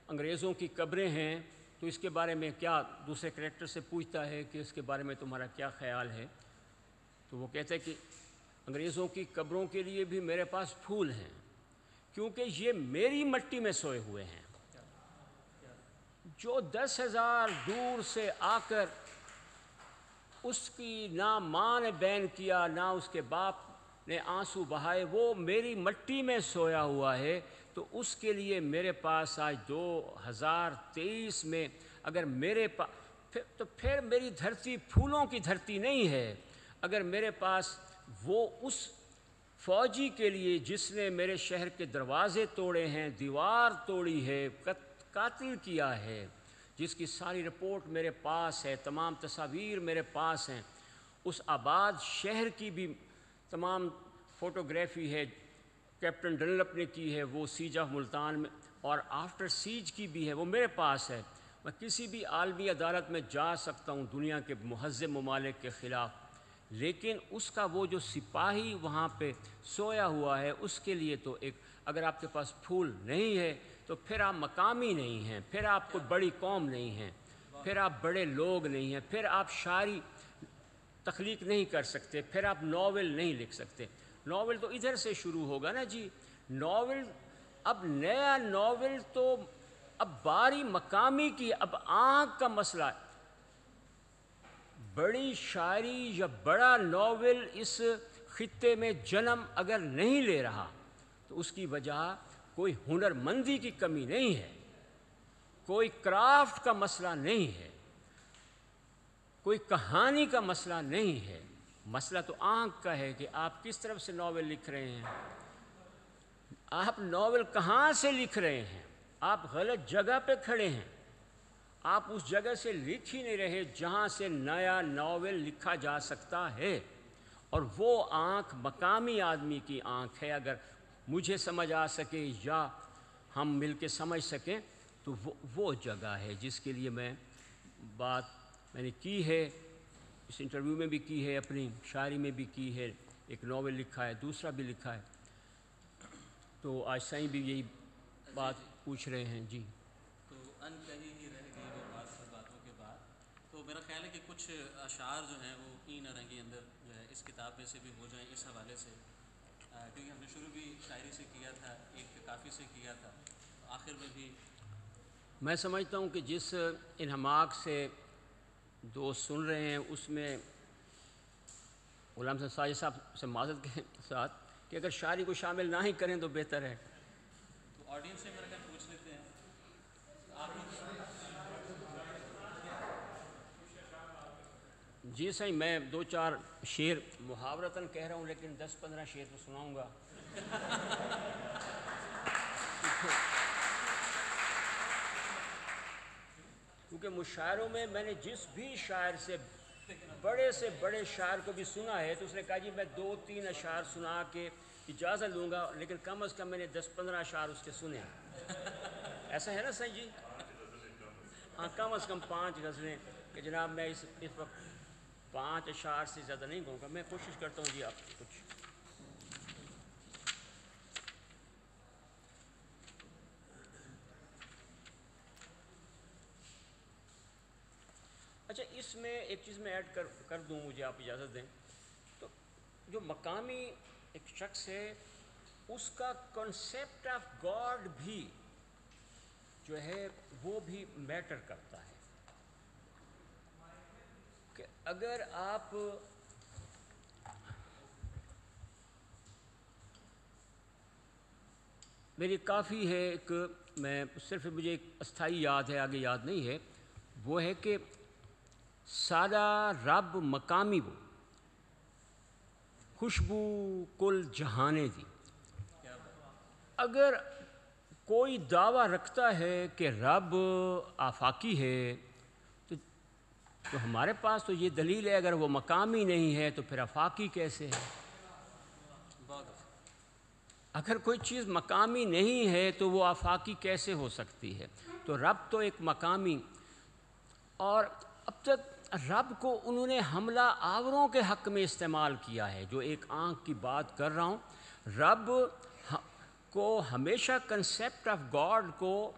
Speaker 2: انگریزوں کی قبریں ہیں تو اس کے بارے میں کیا, دوسرے کریکٹر سے پوچھتا ہے کہ اس کے بارے میں تمہارا کیا خیال ہے, تو وہ کہتا ہے کہ انگریزوں کی قبروں کے لیے بھی میرے پاس پھول ہیں, کیونکہ یہ میری مٹی میں سوئے ہوئے ہیں. جو 10,000 دور سے آ کر اس کی نہ ماں نے بین کیا نہ اس کے باپ نے آنسو بہائے, وہ میری مٹی میں سویا ہوا ہے. تو اس کے لیے میرے پاس آج 2023 میں اگر میرے پاس تو پھر میری دھرتی پھولوں کی دھرتی نہیں ہے. اگر میرے پاس وہ اس فوجی کے لیے جس نے میرے شہر کے دروازے توڑے ہیں, دیوار توڑی ہے, قاتل کیا ہے, جس کی ساری رپورٹ میرے پاس ہے, تمام تصاویر میرے پاس ہیں, اس آباد شہر کی بھی تمام فوٹوگرافی ہے, کیپٹن ڈنلپ نے کی ہے, وہ سیج آف ملتان میں, اور آفٹر سیج کی بھی ہے, وہ میرے پاس ہے. میں کسی بھی عالمی عدالت میں جا سکتا ہوں دنیا کے مہذب ممالک کے خلاف, لیکن اس کا وہ جو سپاہی وہاں پہ سویا ہوا ہے اس کے لیے تو ایک, اگر آپ کے پاس پھول نہیں ہے تو پھر آپ مقامی نہیں ہیں, پھر آپ کوئی بڑی قوم نہیں ہیں, پھر آپ بڑے لوگ نہیں ہیں, پھر آپ شاعری تخلیق نہیں کر سکتے, پھر آپ ناول نہیں لکھ سکتے. ناول تو ادھر سے شروع ہوگا نا جی. ناول اب نیا ناول تو اب باری مقامی کی, اب آنکھ کا مسئلہ ہے. بڑی شاعری یا بڑا ناول اس خطے میں جنم اگر نہیں لے رہا تو اس کی وجہ کوئی ہنر مندی کی کمی نہیں ہے, کوئی کرافٹ کا مسئلہ نہیں ہے, کوئی کہانی کا مسئلہ نہیں ہے. مسئلہ تو آنکھ کا ہے کہ آپ کس طرف سے ناول لکھ رہے ہیں, آپ ناول کہاں سے لکھ رہے ہیں. آپ غلط جگہ پہ کھڑے ہیں, آپ اس جگہ سے لکھ ہی نہیں رہے جہاں سے نیا ناول لکھا جا سکتا ہے. اور وہ آنکھ مقامی آدمی کی آنکھ ہے. اگر مجھے سمجھ آ سکے یا ہم مل کے سمجھ سکیں تو وہ جگہ ہے جس کے لیے بات میں نے کی ہے, اس انٹرویو میں بھی کی ہے, اپنی شاعری میں بھی کی ہے, ایک ناول لکھا ہے, دوسرا بھی لکھا ہے. تو آج سائیں بھی یہی بات پوچھ رہے ہیں. جی
Speaker 1: تو ان کہی ہی رہ گئی وہ بات سب باتوں کے بعد. تو میرا خیال ہے کہ کچھ اشعار جو ہیں وہ این رنگی اندر جو ہے اس کتاب میں سے بھی ہو جائیں اس حوالے سے, کیونکہ ہم نے شروع بھی شاعری سے کیا تھا, ایک کافی سے کیا تھا, آخر میں بھی
Speaker 2: میں سمجھتا ہوں کہ جس انہماک سے دوست سن رہے ہیں اس میں غلام حسن ساجد صاحب سے معذرت کے ساتھ کہ اگر شاعری کو شامل نہ ہی کریں تو بہتر ہے.
Speaker 1: تو آڈینس سے میرا خیال پوچھ لیتے ہیں آپ لوگ.
Speaker 2: جی صحیح, میں 2-4 شعر محاورتاً کہہ رہا ہوں لیکن 10-15 شعر تو سناؤں گا. کیونکہ مشاعروں میں نے جس بھی شاعر سے بڑے شاعر کو بھی سنا ہے تو اس نے کہا جی میں 2-3 اشعار سنا کے اجازت لوں گا, لیکن کم از کم میں نے 10-15 اشعار اس کے سنے. ایسا ہے نا صحیح جی؟ ہاں, کم از کم 5 غزلیں کہ جناب میں اس وقت 5 اشعار سے زیادہ نہیں کہوں گا. میں کوشش کرتا ہوں جی آپ کچھ. اچھا, اس میں ایک چیز میں ایڈ کر دوں, مجھے آپ اجازت دیں. تو جو مقامی ایک شخص ہے اس کا کنسیپٹ آف گاڈ بھی جو ہے وہ بھی میٹر کرتا ہے. کہ اگر آپ میری کافی ہے ایک، میں صرف مجھے ایک استھائی یاد ہے، آگے یاد نہیں ہے، وہ ہے کہ سادہ رب مقامی وہ خوشبو کل جہانے دی۔ اگر کوئی دعویٰ رکھتا ہے کہ رب آفاقی ہے تو ہمارے پاس تو یہ دلیل ہے، اگر وہ مقامی نہیں ہے تو پھر آفاقی کیسے ہے؟ اگر کوئی چیز مقامی نہیں ہے تو وہ آفاقی کیسے ہو سکتی ہے؟ تو رب تو ایک مقامی، اور اب تک رب کو انہوں نے حملہ آوروں کے حق میں استعمال کیا ہے۔ جو ایک آنکھ کی بات کر رہا ہوں، رب کو ہمیشہ کنسیپٹ آف گاڈ کو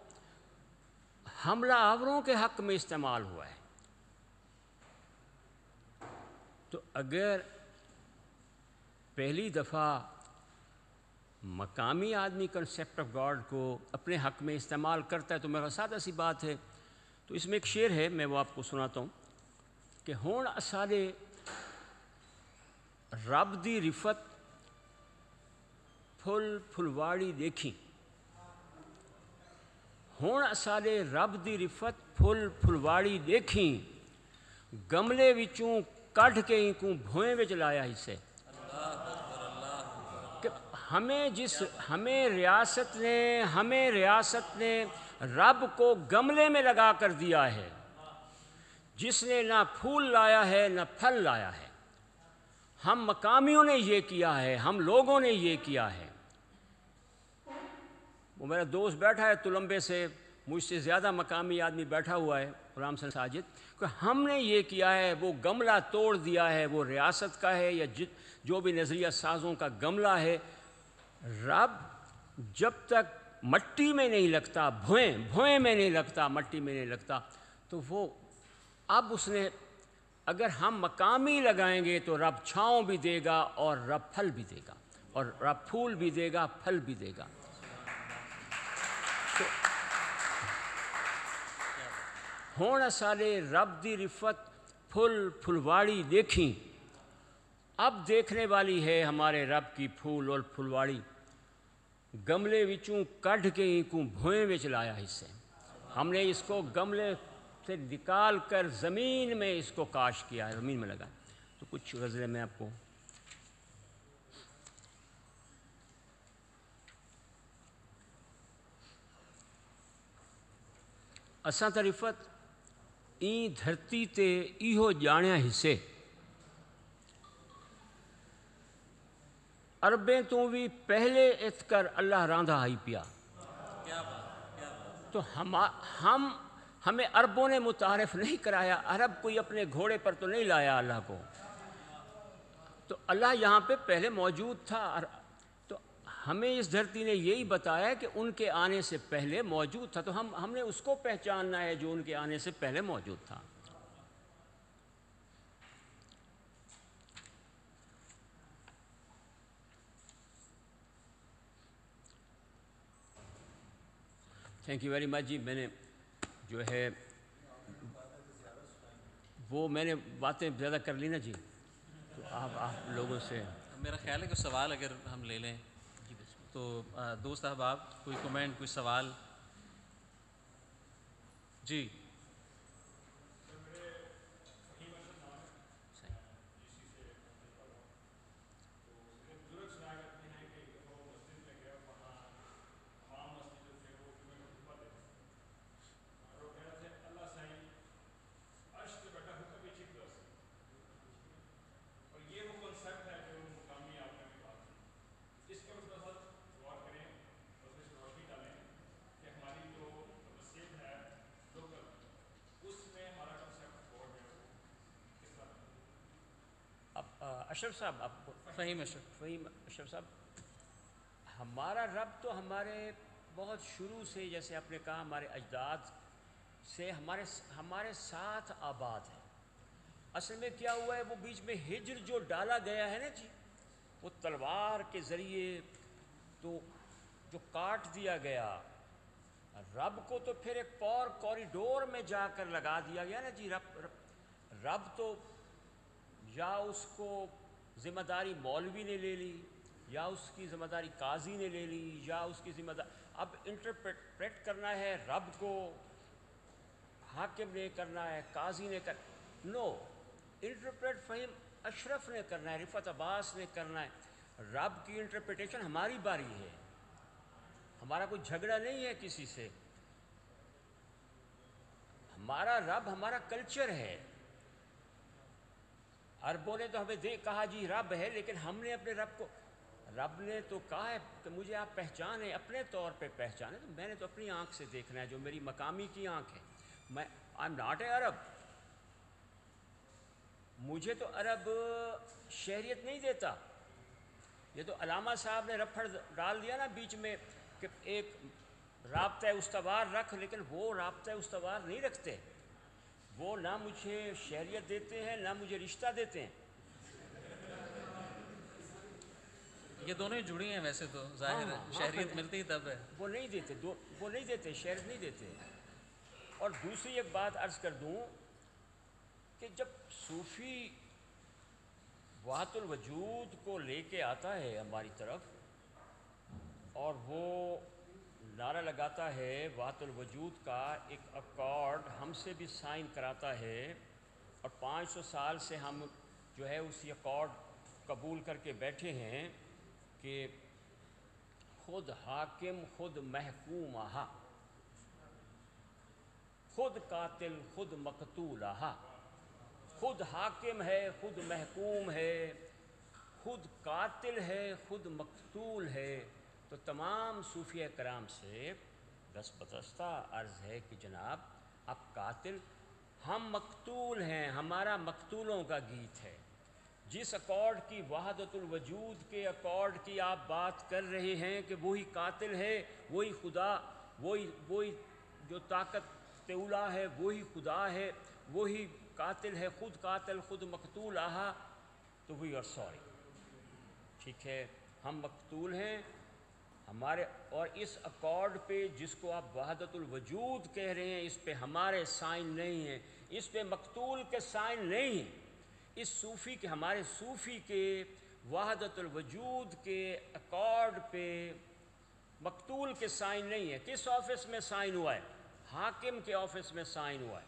Speaker 2: حملہ آوروں کے حق میں استعمال ہوا ہے۔ تو اگر پہلی دفعہ مقامی آدمی کنسیپٹ آف گاڈ کو اپنے حق میں استعمال کرتا ہے تو میرا سادہ سی بات ہے۔ تو اس میں ایک شعر ہے، میں وہ آپ کو سناتا ہوں کہ ہون اسالے رب دی رفت پھل پھلواڑی دیکھی، ہون اسالے رب دی رفت پھل پھلواڑی دیکھی، گملے وچوں کڈھ کے انکوں بھوئیں وچ لایا اسے۔ کہ ہمیں ریاست نے رب کو گملے میں لگا کر دیا ہے، جس نے نہ پھول لایا ہے نہ پھل لایا ہے۔ ہم مقامیوں نے یہ کیا ہے، ہم لوگوں نے یہ کیا ہے۔ وہ میرا دوست بیٹھا ہے تلمبے سے، مجھ سے زیادہ مقامی آدمی بیٹھا ہوا ہے، غلام حسن ساجد، کہ ہم نے یہ کیا ہے، وہ گملہ توڑ دیا ہے، وہ ریاست کا ہے یا جو بھی نظریہ سازوں کا گملہ ہے۔ رب جب تک مٹی میں نہیں لگتا، بھوئیں میں نہیں لگتا، مٹی میں نہیں لگتا، تو وہ اب اس نے، اگر ہم مقامی لگائیں گے تو رب چھاؤں بھی دے گا اور رب پھل بھی دے گا، اور رب پھول بھی دے گا، پھل بھی دے گا۔ ہون سالے رب دی رفت پھل پھلواڑی دیکھیں، اب دیکھنے والی ہے ہمارے رب کی پھول اور پھلواڑی، گملے وچوں کڈھ کے انکوں بھوئیں وچ لایا اسے۔ ہم نے اس کو گملے سے نکال کر زمین میں اس کو کاش کیا ہے، زمین میں لگا۔ تو کچھ غزلیں میں آپ کو اساں تے رفت این دھرتی تے ایہو جانیا حصے، عربیں تو بھی پہلے ات کر اللہ راندھا آئی پیا۔ تو ہمیں عربوں نے متعارف نہیں کرایا، عرب کوئی اپنے گھوڑے پر تو نہیں لایا اللہ کو، تو اللہ یہاں پہ پہلے موجود تھا۔ تو ہمیں اس دھرتی نے یہی بتایا کہ ان کے آنے سے پہلے موجود تھا، تو ہم نے اس کو پہچاننا ہے جو ان کے آنے سے پہلے موجود تھا۔ تھینک یو ویری مچ جی۔ میں نے جو ہے وہ میں نے باتیں زیادہ کر لی نا جی، تو آپ لوگوں سے
Speaker 1: میرا خیال ہے کہ سوال اگر ہم لے لیں تو دوست احباب کوئی کمنٹ، کوئی سوال؟ جی
Speaker 2: اشرف صاحب، آپ کو
Speaker 1: فہیم
Speaker 2: اشرف صاحب، ہمارا رب تو ہمارے بہت شروع سے، جیسے آپ نے کہا، ہمارے اجداد سے ہمارے ساتھ آباد ہے۔ اصل میں کیا ہوا ہے، وہ بیچ میں ہجر جو ڈالا گیا ہے نا جی، وہ تلوار کے ذریعے تو جو کاٹ دیا گیا، رب کو تو پھر ایک کوریڈور میں جا کر لگا دیا گیا نا جی۔ رب تو یا اس کو ذمہ داری مولوی نے لے لی، یا اس کی ذمہ داری قاضی نے لے لی یا اس کی ذمہ داری اب انٹرپریٹ کرنا ہے رب کو، حاکم نے کرنا ہے، قاضی نے نو انٹرپریٹ فہیم اشرف نے کرنا ہے، رفعت عباس نے کرنا ہے۔ رب کی انٹرپریٹیشن ہماری باری ہے، ہمارا کوئی جھگڑا نہیں ہے کسی سے۔ ہمارا رب ہمارا کلچر ہے۔ عربوں نے تو ہمیں کہا جی رب ہے، لیکن ہم نے اپنے رب کو، رب نے تو کہا ہے کہ مجھے آپ پہچانیں، اپنے طور پہ پہچانیں، تو میں نے تو اپنی آنکھ سے دیکھنا ہے جو میری مقامی کی آنکھ ہے۔ میں آئی ایم ناٹ اے عرب، مجھے تو عرب شہریت نہیں دیتا۔ یہ تو علامہ صاحب نے رپھڑ ڈال دیا نا بیچ میں کہ ایک رابطہ استوار رکھ، لیکن وہ رابطہ استوار نہیں رکھتے، وہ نہ مجھے شہریت دیتے ہیں نہ مجھے رشتہ دیتے ہیں۔
Speaker 1: یہ دونوں ہی جڑی ہیں ویسے تو، ظاہر ہے شہریت ملتی تب ہے۔
Speaker 2: وہ نہیں دیتے، وہ نہیں دیتے، شہریت نہیں دیتے۔ اور دوسری ایک بات عرض کر دوں کہ جب صوفی وحدت الوجود کو لے کے آتا ہے ہماری طرف اور وہ نعرہ لگاتا ہے وحدت الوجود کا، ایک اکارڈ ہم سے بھی سائن کراتا ہے، اور 500 سال سے ہم جو ہے اسی اکارڈ قبول کر کے بیٹھے ہیں کہ خود حاکم خود محکوم آہا، خود قاتل خود مقتول آہا، خود حاکم ہے خود محکوم ہے، خود قاتل ہے خود مقتول ہے۔ تو تمام صوفیہ کرام سے دست بدستہ عرض ہے کہ جناب آپ قاتل، ہم مقتول ہیں، ہمارا مقتولوں کا گیت ہے۔ جس اکارڈ کی وحدت الوجود کے اکارڈ کی آپ بات کر رہے ہیں کہ وہی قاتل ہے، وہی خدا، وہی جو طاقت اولا ہے وہی خدا ہے، وہی قاتل ہے، خود قاتل خود مقتول آہا، تو وی آر سوری، ٹھیک ہے ہم مقتول ہیں ہمارے، اور اس اکارڈ پہ جس کو آپ وحدت الوجود کہہ رہے ہیں اس پہ ہمارے سائن نہیں ہیں، اس پہ مقتول کے سائن نہیں ہیں، اس صوفی کے، ہمارے صوفی کے وحدت الوجود کے اکارڈ پہ مقتول کے سائن نہیں ہے۔ کس آفس میں سائن ہوا ہے؟ حاکم کے آفس میں سائن ہوا ہے،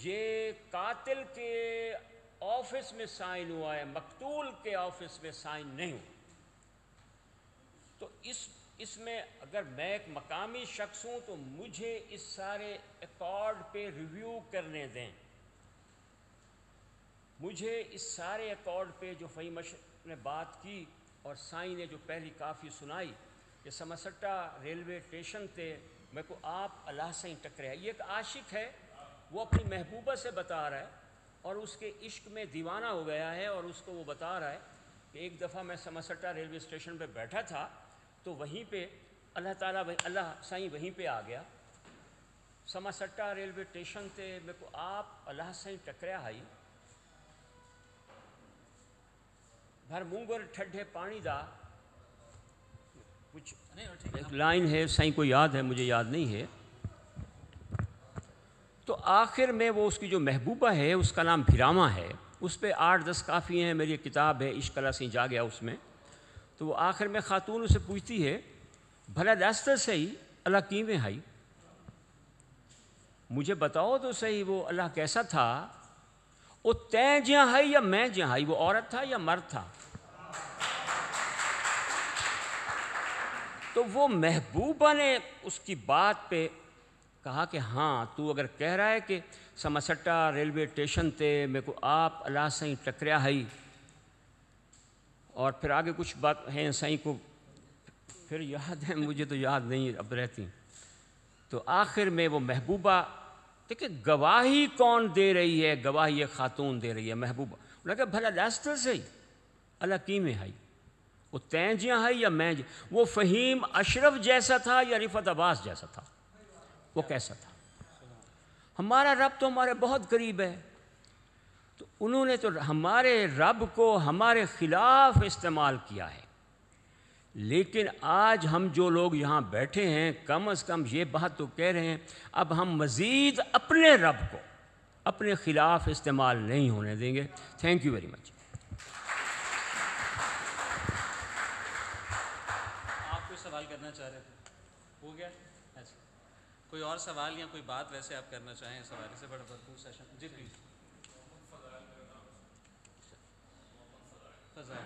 Speaker 2: یہ قاتل کے آفس میں سائن ہوا ہے، مقتول کے آفس میں سائن نہیں ہوا۔ تو اس میں اگر میں ایک مقامی شخص ہوں تو مجھے اس سارے اکارڈ پہ ریویو کرنے دیں، مجھے اس سارے اکارڈ پہ جو فہیم اشرف نے بات کی اور سائن نے جو پہلی کافی سنائی کہ سمسٹا ریلوے اسٹیشن تے میں کو آپ اللہ سے ہی ٹکرے ہے، یہ ایک عاشق ہے، وہ اپنی محبوبہ سے بتا رہا ہے اور اس کے عشق میں دیوانہ ہو گیا ہے، اور اس کو وہ بتا رہا ہے کہ ایک دفعہ میں سمسٹا ریلوے اسٹیشن پہ بیٹھا تھا تو وہیں پہ اللہ تعالیٰ اللہ سائیں وہیں پہ آ گیا، سمسٹا ریلوے اسٹیشن تے میں کو آپ اللہ سائیں ٹکریا ہائی، بھر مونگر ٹھڈے پانی دا کچھ ایک لائن ہے، سائیں کو یاد ہے مجھے یاد نہیں ہے۔ تو آخر میں وہ اس کی جو محبوبہ ہے اس کا نام بھیراما ہے، اس پہ 8-10 کافی ہیں، میری کتاب ہے عشق اللہ سے جا گیا اس میں۔ تو وہ آخر میں خاتون اسے پوچھتی ہے بھلا دستر صحیح اللہ کیویں ہائی، مجھے بتاؤ تو صحیح وہ اللہ کیسا تھا، وہ تیں جہاں ہائی یا میں جہاں ہائی، وہ عورت تھا یا مرد تھا؟ تو وہ محبوبہ نے اس کی بات پہ کہا کہ ہاں تو اگر کہہ رہا ہے کہ سمسٹا ریلوے اسٹیشن تے میرے کو آپ اللہ سائیں ٹکریا ہائی، اور پھر آگے کچھ بات ہیں سائیں کو پھر یاد ہے، مجھے تو یاد نہیں اب رہتی۔ تو آخر میں وہ محبوبہ، دیکھیں گواہی کون دے رہی ہے، گواہی یہ خاتون دے رہی ہے محبوبہ، انہوں نے کہا بھلا دستر صحیح اللہ کیویں ہائی، وہ تیں جہاں ہائی یا میں وہ فہیم اشرف جیسا تھا یا رفعت عباس جیسا تھا، وہ کیسا تھا؟ ہمارا رب تو ہمارے بہت قریب ہے، تو انہوں نے تو ہمارے رب کو ہمارے خلاف استعمال کیا ہے۔ لیکن آج ہم جو لوگ یہاں بیٹھے ہیں کم از کم یہ بات تو کہہ رہے ہیں اب ہم مزید اپنے رب کو اپنے خلاف استعمال نہیں ہونے دیں گے۔ Thank you very much.
Speaker 1: سوال کرنا چاہ رہے تھے؟ ہو گیا؟ اچھا، کوئی اور سوال یا کوئی بات ویسے آپ کرنا چاہیں اس حوالے سے؟ بڑا بھرپور سیشن. G please. فضائل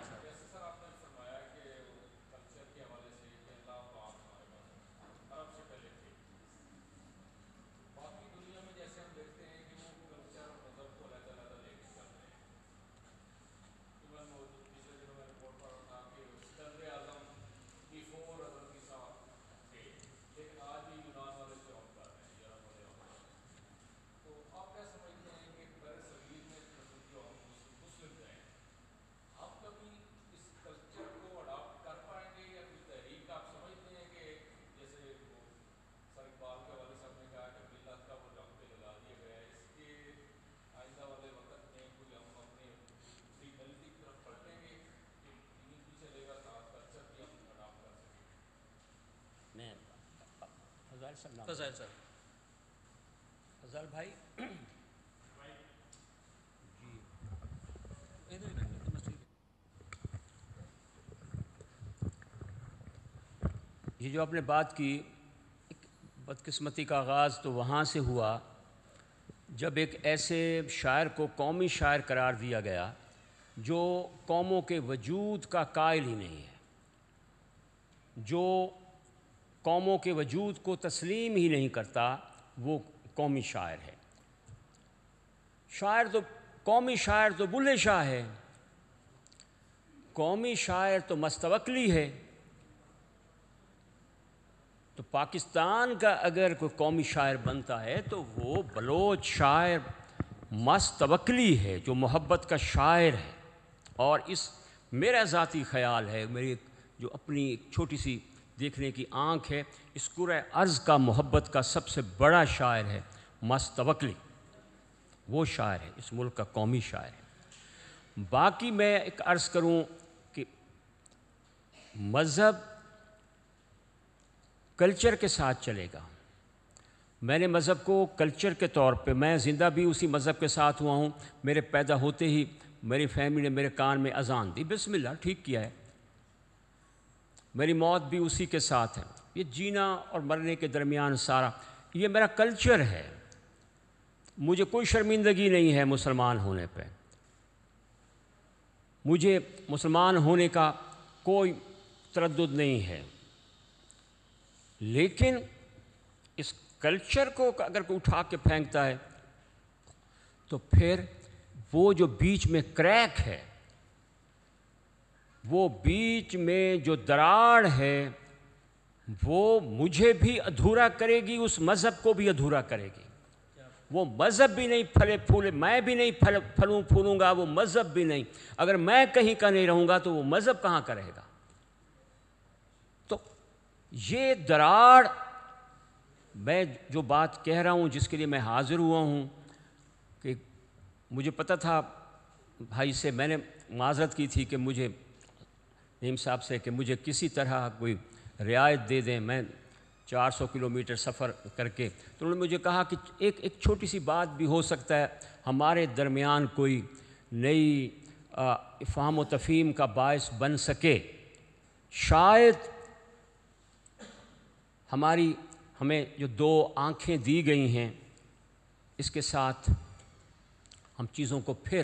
Speaker 1: صاحب. فضائل صاحب.
Speaker 2: فضل بھائی. یہ جو آپ نے بات کی، بدقسمتی کا آغاز تو وہاں سے ہوا جب ایک ایسے شاعر کو قومی شاعر قرار دیا گیا جو قوموں کے وجود کا قائل ہی نہیں ہے، جو قوموں کے وجود کو تسلیم ہی نہیں کرتا، وہ قومی شاعر ہے. قومی شاعر تو بلے شاہ ہے، قومی شاعر تو مستوکلی ہے. تو پاکستان کا اگر کوئی قومی شاعر بنتا ہے تو وہ بلوچ شاعر مستوکلی ہے، جو محبت کا شاعر ہے. اور میرا ذاتی خیال ہے، میری جو اپنی ایک چھوٹی سی دیکھنے کی آنکھ ہے، اس کرۂ ارض کا محبت کا سب سے بڑا شاعر ہے مستوکلی. وہ شاعر ہے، اس ملک کا قومی شاعر ہے. باقی میں ایک عرض کروں کہ مذہب کلچر کے ساتھ چلے گا. میں نے مذہب کو کلچر کے طور پہ، میں زندہ بھی اسی مذہب کے ساتھ ہوا ہوں. میرے پیدا ہوتے ہی میری فیملی نے میرے کان میں اذان دی، بسم اللہ، ٹھیک کیا ہے. میری موت بھی اسی کے ساتھ ہے. یہ جینا اور مرنے کے درمیان سارا یہ میرا کلچر ہے. مجھے کوئی شرمندگی نہیں ہے مسلمان ہونے پہ، مجھے مسلمان ہونے کا کوئی تردد نہیں ہے. لیکن اس کلچر کو اگر کوئی اٹھا کے پھینکتا ہے تو پھر وہ جو بیچ میں کریک ہے، وہ بیچ میں جو دراڑ ہے، وہ مجھے بھی ادھورا کرے گی، اس مذہب کو بھی ادھورا کرے گی. وہ مذہب بھی نہیں پھلے پھولے، میں بھی نہیں پھلوں پھولوں گا، وہ مذہب بھی نہیں. اگر میں کہیں کا نہیں رہوں گا تو وہ مذہب کہاں کا رہے گا؟ تو یہ دراڑ، میں جو بات کہہ رہا ہوں، جس کے لیے میں حاضر ہوا ہوں، کہ مجھے پتہ تھا بھائی سے، میں نے معذرت کی تھی کہ مجھے نعیم صاحب سے کہ مجھے کسی طرح کوئی رعایت دے دیں، میں 400 کلومیٹر سفر کر کے. تو انہوں نے مجھے کہا کہ ایک چھوٹی سی بات بھی ہو سکتا ہے ہمارے درمیان کوئی نئی افہام و تفہیم کا باعث بن سکے. شاید ہمیں جو 2 آنکھیں دی گئی ہیں، اس کے ساتھ ہم چیزوں کو پھر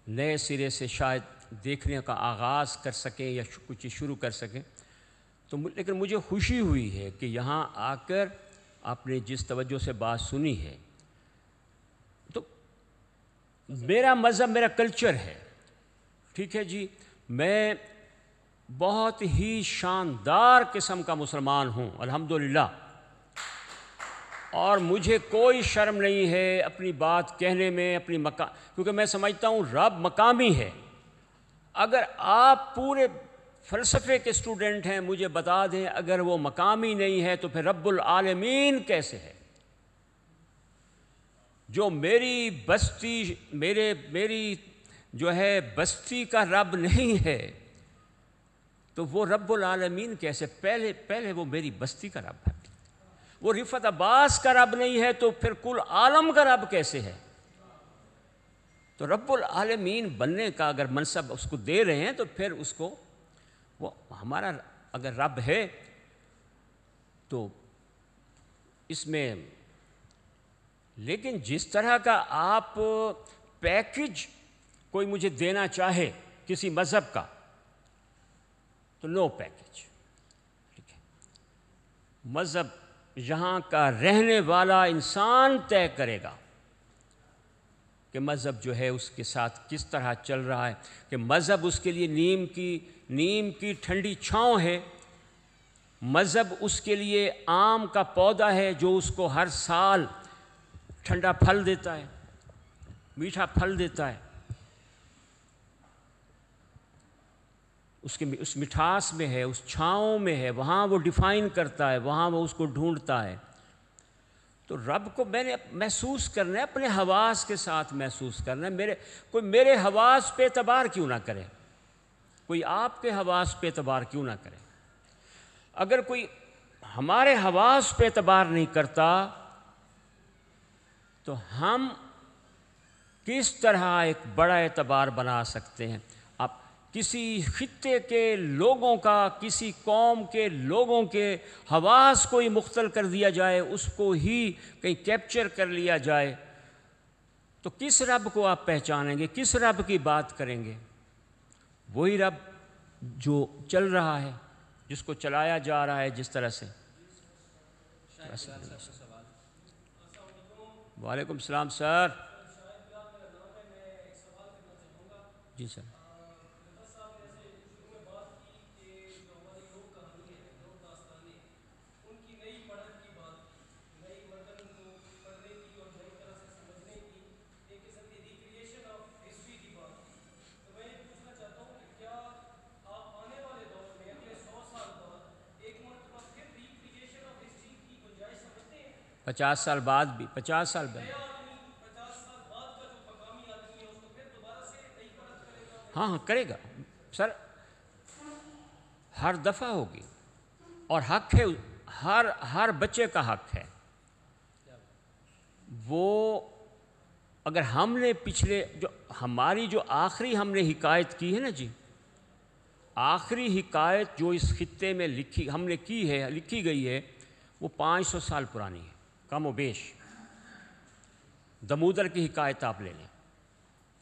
Speaker 2: نئے سرے سے شاید دیکھنے کا آغاز کر سکیں یا کچھ شروع کر سکیں. تو لیکن مجھے خوشی ہوئی ہے کہ یہاں آ کر آپ نے جس توجہ سے بات سنی ہے. تو میرا مذہب میرا کلچر ہے، ٹھیک ہے جی. میں بہت ہی شاندار قسم کا مسلمان ہوں الحمدللہ، اور مجھے کوئی شرم نہیں ہے اپنی بات کہنے میں، اپنی کیونکہ میں سمجھتا ہوں رب مقامی ہے. اگر آپ پورے فلسفے کے اسٹوڈنٹ ہیں، مجھے بتا دیں اگر وہ مقامی نہیں ہے تو پھر رب العالمین کیسے ہے؟ جو میری بستی، میری جو ہے بستی کا رب نہیں ہے تو وہ رب العالمین کیسے؟ پہلے وہ میری بستی کا رب ہے. وہ رفعت عباس کا رب نہیں ہے تو پھر کل عالم کا رب کیسے ہے؟ تو رب العالمین بننے کا اگر منصب اس کو دے رہے ہیں تو پھر اس کو وہ ہمارا اگر رب ہے تو اس میں، لیکن جس طرح کا آپ پیکج کوئی مجھے دینا چاہے کسی مذہب کا تو نو پیکج. ٹھیک ہے، مذہب یہاں کا رہنے والا انسان طے کرے گا کہ مذہب جو ہے اس کے ساتھ کس طرح چل رہا ہے، کہ مذہب اس کے لیے نیم کی ٹھنڈی چھاؤں ہے، مذہب اس کے لیے آم کا پودا ہے جو اس کو ہر سال ٹھنڈا پھل دیتا ہے، میٹھا پھل دیتا ہے، اس مٹھاس میں ہے، اس چھاؤں میں ہے، وہاں وہ ڈیفائن کرتا ہے، وہاں وہ اس کو ڈھونڈتا ہے. تو رب کو میں نے محسوس کرنا ہے، اپنے حواس کے ساتھ محسوس کرنا ہے. کوئی میرے حواس پہ اعتبار کیوں نہ کرے، کوئی آپ کے حواس پہ اعتبار کیوں نہ کرے. اگر کوئی ہمارے حواس پہ اعتبار نہیں کرتا تو ہم کس طرح ایک بڑا اعتبار بنا سکتے ہیں. اب کسی خطے کے لوگوں کا، کسی قوم کے لوگوں کے حواس کو ہی مختل کر دیا جائے، اس کو ہی کہیں کیپچر کر لیا جائے، تو کس رب کو آپ پہچانیں گے، کس رب کی بات کریں گے؟ وہی رب جو چل رہا ہے، جس کو چلایا جا رہا ہے جس طرح سے. وعلیکم السلام سر. جی سر. پچاس سال بعد بھی، 50 سال بعد، ہاں کرے گا سر، ہر دفعہ ہوگی. اور حق ہے، ہر بچے کا حق ہے. وہ اگر ہم نے پچھلے ہماری جو آخری ہم نے حکایت کی ہے نا جی، آخری حکایت جو اس خطے میں لکھی گئی ہے وہ 500 سال پرانی ہے کم و بیش. دمودر کی حکایت آپ لے لیں.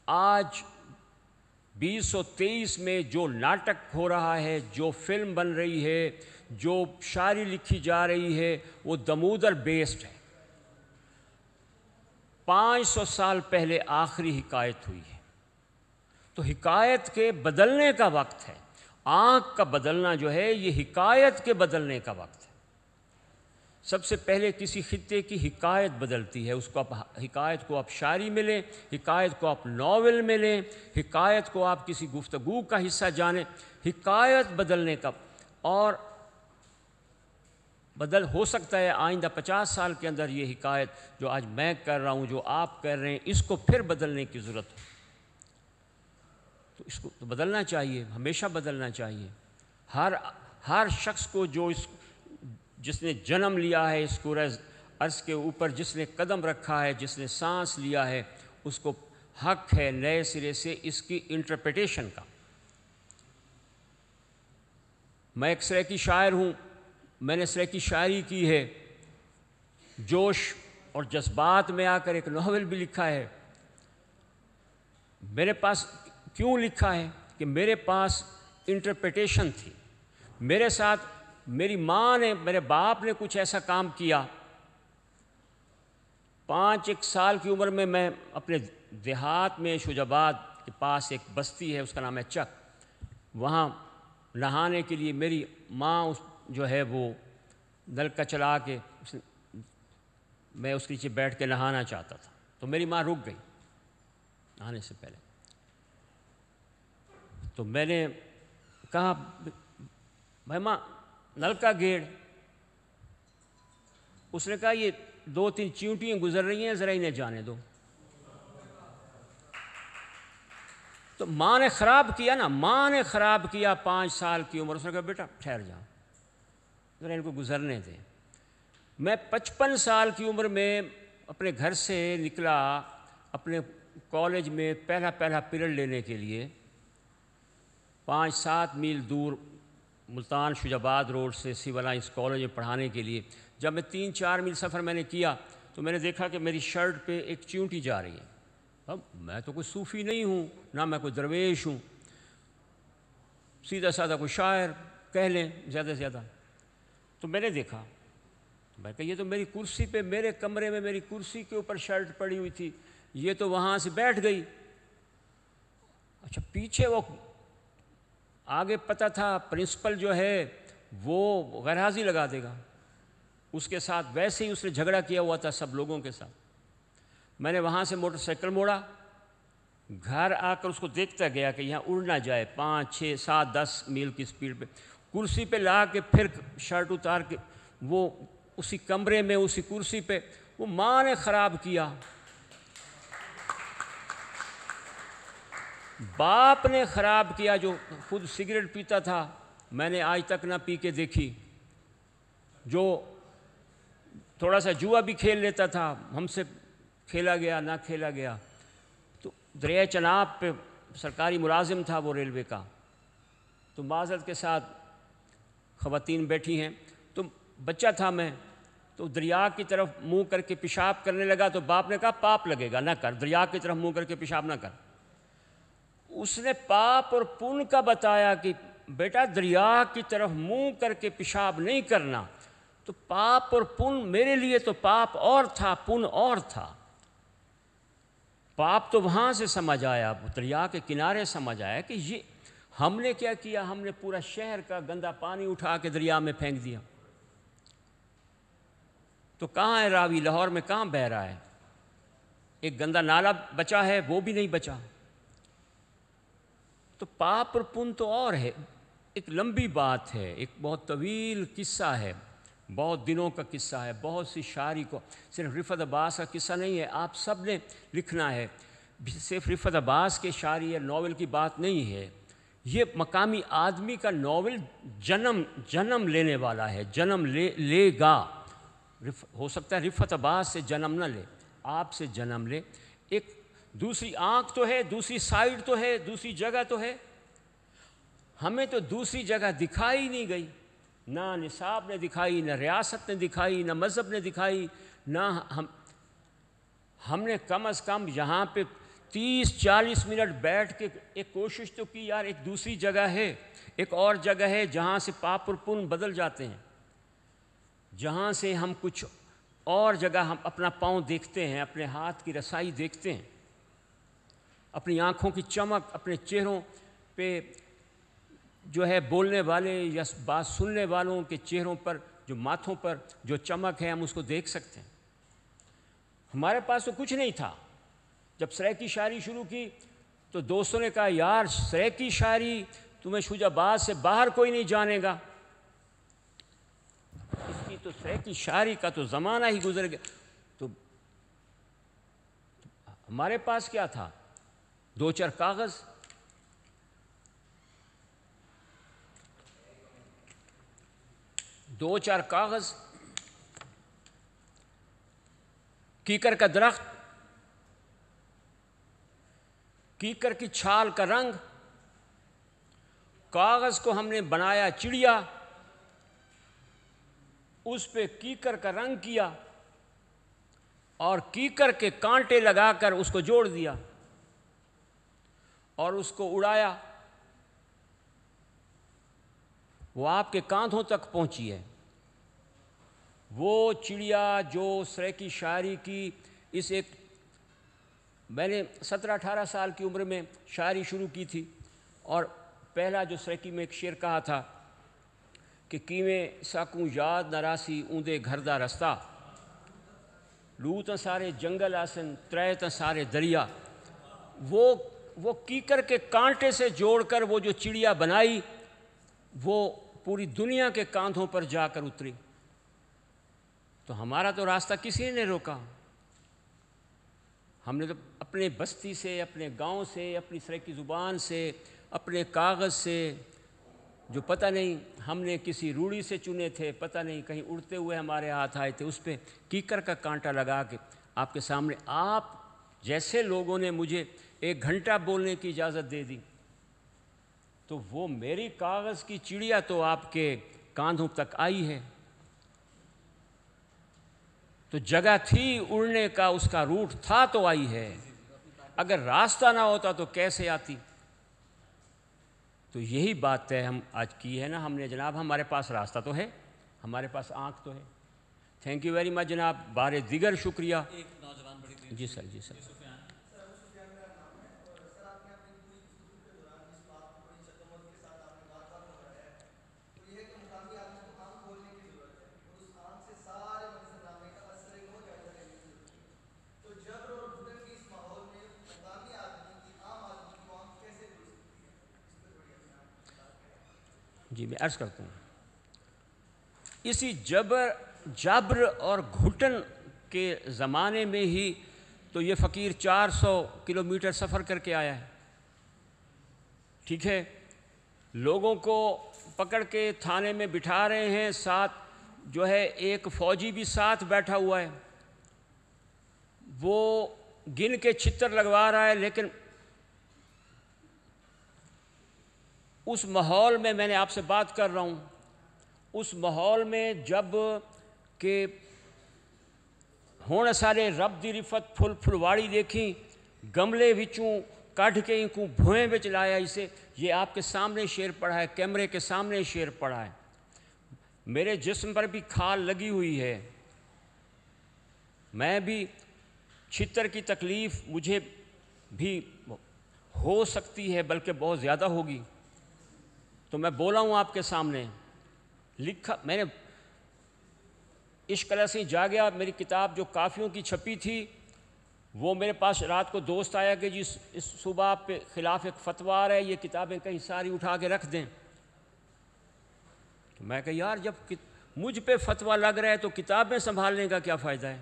Speaker 2: آج 2023 میں جو ناٹک ہو رہا ہے، جو فلم بن رہی ہے، جو شاعری لکھی جا رہی ہے، وہ دمودر بیسڈ ہے. 500 سال پہلے آخری حکایت ہوئی ہے. تو حکایت کے بدلنے کا وقت ہے. آنکھ کا بدلنا جو ہے یہ حکایت کے بدلنے کا وقت ہے. سب سے پہلے کسی خطے کی حکایت بدلتی ہے، اس کو حکایت کو آپ شاعری میں لیں، حکایت کو آپ ناول میں لیں، حکایت کو آپ کسی گفتگو کا حصہ جانیں. حکایت بدلنے کا، اور بدل ہو سکتا ہے آئندہ 50 سال کے اندر یہ حکایت جو آج میں کر رہا ہوں، جو آپ کر رہے ہیں، اس کو پھر بدلنے کی ضرورت ہے. تو اس کو تو بدلنا چاہیے، ہمیشہ بدلنا چاہیے. ہر شخص کو جس نے جنم لیا ہے اس کرۂ ارض کے اوپر، جس نے قدم رکھا ہے، جس نے سانس لیا ہے، اس کو حق ہے نئے سرے سے اس کی انٹرپریٹیشن کا. میں ایک سرائیکی شاعر ہوں، میں نے سرائیکی شاعری کی ہے، جوش اور جذبات میں آ کر ایک ناول بھی لکھا ہے. میرے پاس کیوں لکھا ہے کہ میرے پاس انٹرپریٹیشن تھی. میرے ساتھ میری ماں نے، میرے باپ نے کچھ ایسا کام کیا. 5 سال کی عمر میں میں اپنے دیہات میں شجاع آباد کے پاس ایک بستی ہے، اس کا نام ہے چک، وہاں نہانے کے لیے میری ماں جو ہے وہ نلکا چلا کے میں اس کے نیچے بیٹھ کے نہانا چاہتا تھا، تو میری ماں رک گئی نہانے سے پہلے. تو میں نے کہا بھائی ماں نلکا گیڑ. اس نے کہا یہ 2-3 چیونٹیاں گزر رہی ہیں، ذرا انہیں جانے دو. تو ماں نے خراب کیا نا، ماں نے خراب کیا 5 سال کی عمر. اس نے کہا بیٹا ٹھہر جاؤ، ذرا ان کو گزرنے دیں. میں 55 سال کی عمر میں اپنے گھر سے نکلا اپنے کالج میں پہلا پیریڈ لینے کے لیے. 5-7 میل دور ملتان شجاباد روڈ سے سول لائنس کالج میں پڑھانے کے لیے جب میں 3-4 میل سفر میں نے کیا تو میں نے دیکھا کہ میری شرٹ پہ ایک چیونٹی جا رہی ہے. اب میں تو کوئی صوفی نہیں ہوں، نہ میں کوئی درویش ہوں، سیدھا سادہ کوئی شاعر کہہ لیں زیادہ سے زیادہ. تو میں نے دیکھا، میں کہا یہ تو میری کرسی پہ، میرے کمرے میں میری کرسی کے اوپر شرٹ پڑی ہوئی تھی، یہ تو وہاں سے بیٹھ گئی. اچھا پیچھے وہ آگے پتہ تھا پرنسپل جو ہے وہ غیر حاضری لگا دے گا، اس کے ساتھ ویسے ہی اس نے جھگڑا کیا ہوا تھا سب لوگوں کے ساتھ. میں نے وہاں سے موٹر سائیکل موڑا، گھر آ کر اس کو دیکھتا گیا کہ یہاں اڑ نہ جائے 5, 6, 7, 10 میل کی سپیڈ پہ. کرسی پہ لا کے پھر شرٹ اتار کے وہ اسی کمرے میں اسی کرسی پہ وہ ماں نے خراب کیا، باپ نے خراب کیا جو خود سگریٹ پیتا تھا، میں نے آج تک نہ پی کے دیکھی، جو تھوڑا سا جوا بھی کھیل لیتا تھا، ہم سے کھیلا گیا نہ کھیلا گیا. تو دریائے چناب پہ سرکاری ملازم تھا وہ ریلوے کا. تو معذرت کے ساتھ خواتین بیٹھی ہیں، تو بچہ تھا میں، تو دریا کی طرف منہ کر کے پیشاب کرنے لگا تو باپ نے کہا پاپ لگے گا، نہ کر، دریا کی طرف منہ کر کے پیشاب نہ کر. اس نے پاپ اور پن کا بتایا کہ بیٹا دریا کی طرف منہ کر کے پیشاب نہیں کرنا. تو پاپ اور پن میرے لیے تو پاپ اور تھا، پن اور تھا. پاپ تو وہاں سے سمجھ آیا، دریا کے کنارے سمجھ آیا کہ یہ ہم نے کیا کیا، ہم نے پورا شہر کا گندا پانی اٹھا کے دریا میں پھینک دیا. تو کہاں ہے راوی؟ لاہور میں کہاں بہہ رہا ہے؟ ایک گندا نالا بچا ہے، وہ بھی نہیں بچا. تو پاپ اور پن تو اور ہے، ایک لمبی بات ہے، ایک بہت طویل قصہ ہے، بہت دنوں کا قصہ ہے. بہت سی شاعری کو، صرف رفعت عباس کا قصہ نہیں ہے، آپ سب نے لکھنا ہے. صرف رفعت عباس کے شاعری یا ناول کی بات نہیں ہے، یہ مقامی آدمی کا ناول جنم لینے والا ہے، جنم لے گا. ہو سکتا ہے رفعت عباس سے جنم نہ لے، آپ سے جنم لے. ایک دوسری آنکھ تو ہے، دوسری سائیڈ تو ہے، دوسری جگہ تو ہے. ہمیں تو دوسری جگہ دکھائی نہیں گئی، نہ نصاب نے دکھائی، نہ ریاست نے دکھائی، نہ مذہب نے دکھائی، نہ ہم نے کم از کم یہاں پہ 30-40 منٹ بیٹھ کے ایک کوشش تو کی یار ایک دوسری جگہ ہے، ایک اور جگہ ہے جہاں سے پاپ اور پن بدل جاتے ہیں، جہاں سے ہم کچھ اور جگہ ہم اپنا پاؤں دیکھتے ہیں، اپنے ہاتھ کی رسائی دیکھتے ہیں، اپنی آنکھوں کی چمک، اپنے چہروں پہ جو ہے بولنے والے یا بات سننے والوں کے چہروں پر، جو ماتھوں پر جو چمک ہے، ہم اس کو دیکھ سکتے ہیں. ہمارے پاس تو کچھ نہیں تھا. جب سریکی شاعری شروع کی تو دوستوں نے کہا یار سریکی شاعری تمہیں شجاباد سے باہر کوئی نہیں جانے گا، اس کی تو سریکی شاعری کا تو زمانہ ہی گزر گیا. تو ہمارے پاس کیا تھا؟ 2-4 کاغذ، کیکر کا درخت، کیکر کی چھال کا رنگ، کاغذ کو ہم نے بنایا چڑیا، اس پہ کیکر کا رنگ کیا اور کیکر کے کانٹے لگا کر اس کو جوڑ دیا اور اس کو اڑایا. وہ آپ کے کاندھوں تک پہنچی ہے. وہ چڑیا جو سریکی شاعری کی اس ایک، میں نے 17-18 سال کی عمر میں شاعری شروع کی تھی اور پہلا جو سریکی میں ایک شعر کہا تھا کہ کیویں ساکوں یاد نراسی اوندے گھر دا رستہ، لو تا سارے جنگل آسن ترے تا سارے دریا. وہ کیکر کے کانٹے سے جوڑ کر وہ جو چڑیا بنائی وہ پوری دنیا کے کاندھوں پر جا کر اتری. تو ہمارا تو راستہ کسی نے روکا. ہم نے تو اپنے بستی سے، اپنے گاؤں سے، اپنی سریکی زبان سے، اپنے کاغذ سے، جو پتہ نہیں ہم نے کسی روڑی سے چنے تھے، پتہ نہیں کہیں اڑتے ہوئے ہمارے ہاتھ آئے تھے، اس پہ کیکر کا کانٹا لگا کے آپ کے سامنے، آپ جیسے لوگوں نے مجھے 1 گھنٹہ بولنے کی اجازت دے دی. تو وہ میری کاغذ کی چڑیا تو آپ کے کاندھوں تک آئی ہے، تو جگہ تھی اڑنے کا، اس کا روٹ تھا تو آئی ہے، اگر راستہ نہ ہوتا تو کیسے آتی؟ تو یہی بات ہے ہم آج کی ہے نا ہم نے جناب، ہمارے پاس راستہ تو ہے، ہمارے پاس آنکھ تو ہے۔ تھینک یو ویری مچ جناب، بار دیگر شکریہ۔
Speaker 1: ایک نوجوان بڑی
Speaker 2: جی سر، جی سر۔ جی میں عرض کرتا ہوں، اسی جبر اور گھٹن کے زمانے میں ہی تو یہ فقیر 400 کلومیٹر سفر کر کے آیا ہے، ٹھیک ہے، لوگوں کو پکڑ کے تھانے میں بٹھا رہے ہیں، ساتھ جو ہے ایک فوجی بھی ساتھ بیٹھا ہوا ہے، وہ گن کے چھتر لگوا رہا ہے، لیکن اس ماحول میں نے آپ سے بات کر رہا ہوں، اس ماحول میں جب کہ ہونے سارے رب دی رفت پھل پھلواڑی دیکھیں، گملے وچوں کڈھ کے کو بھوئیں وچ لایا اسے، یہ آپ کے سامنے شعر پڑھا ہے، کیمرے کے سامنے شعر پڑھا ہے، میرے جسم پر بھی کھال لگی ہوئی ہے، میں بھی چھتر کی تکلیف مجھے بھی ہو سکتی ہے، بلکہ بہت زیادہ ہوگی، تو میں بولا ہوں آپ کے سامنے، لکھا میں نے عشق سے جا گیا، میری کتاب جو کافیوں کی چھپی تھی وہ میرے پاس رات کو دوست آیا کہ جی اس صوبہ پہ خلاف ایک فتویٰ آ رہا ہے، یہ کتابیں کہیں ساری اٹھا کے رکھ دیں، تو میں کہا یار جب مجھ پہ فتویٰ لگ رہا ہے تو کتابیں سنبھالنے کا کیا فائدہ ہے؟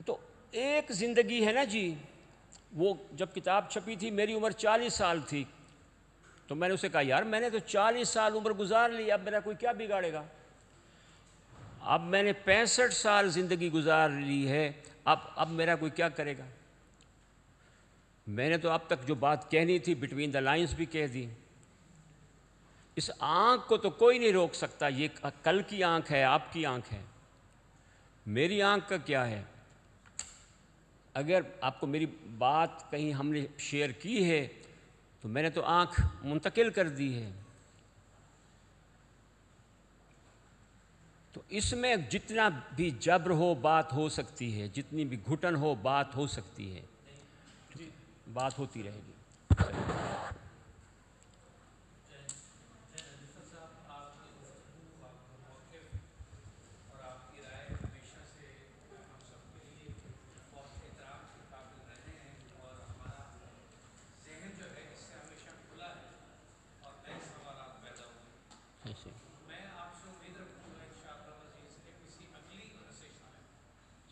Speaker 2: تو ایک زندگی ہے نا جی، وہ جب کتاب چھپی تھی میری عمر 40 سال تھی، تو میں نے اسے کہا یار میں نے تو 40 سال عمر گزار لی، اب میرا کوئی کیا بگاڑے گا؟ اب میں نے 65 سال زندگی گزار لی ہے، اب میرا کوئی کیا کرے گا؟ میں نے تو اب تک جو بات کہنی تھی بٹوین دا لائنز بھی کہہ دی۔ اس آنکھ کو تو کوئی نہیں روک سکتا، یہ کل کی آنکھ ہے، آپ کی آنکھ ہے، میری آنکھ کا کیا ہے؟ اگر آپ کو میری بات کہیں ہم نے شیئر کی ہے تو میں نے تو آنکھ منتقل کر دی ہے، تو اس میں جتنا بھی جبر ہو بات ہو سکتی ہے، جتنی بھی گھٹن ہو بات ہو سکتی ہے، بات ہوتی رہے گی۔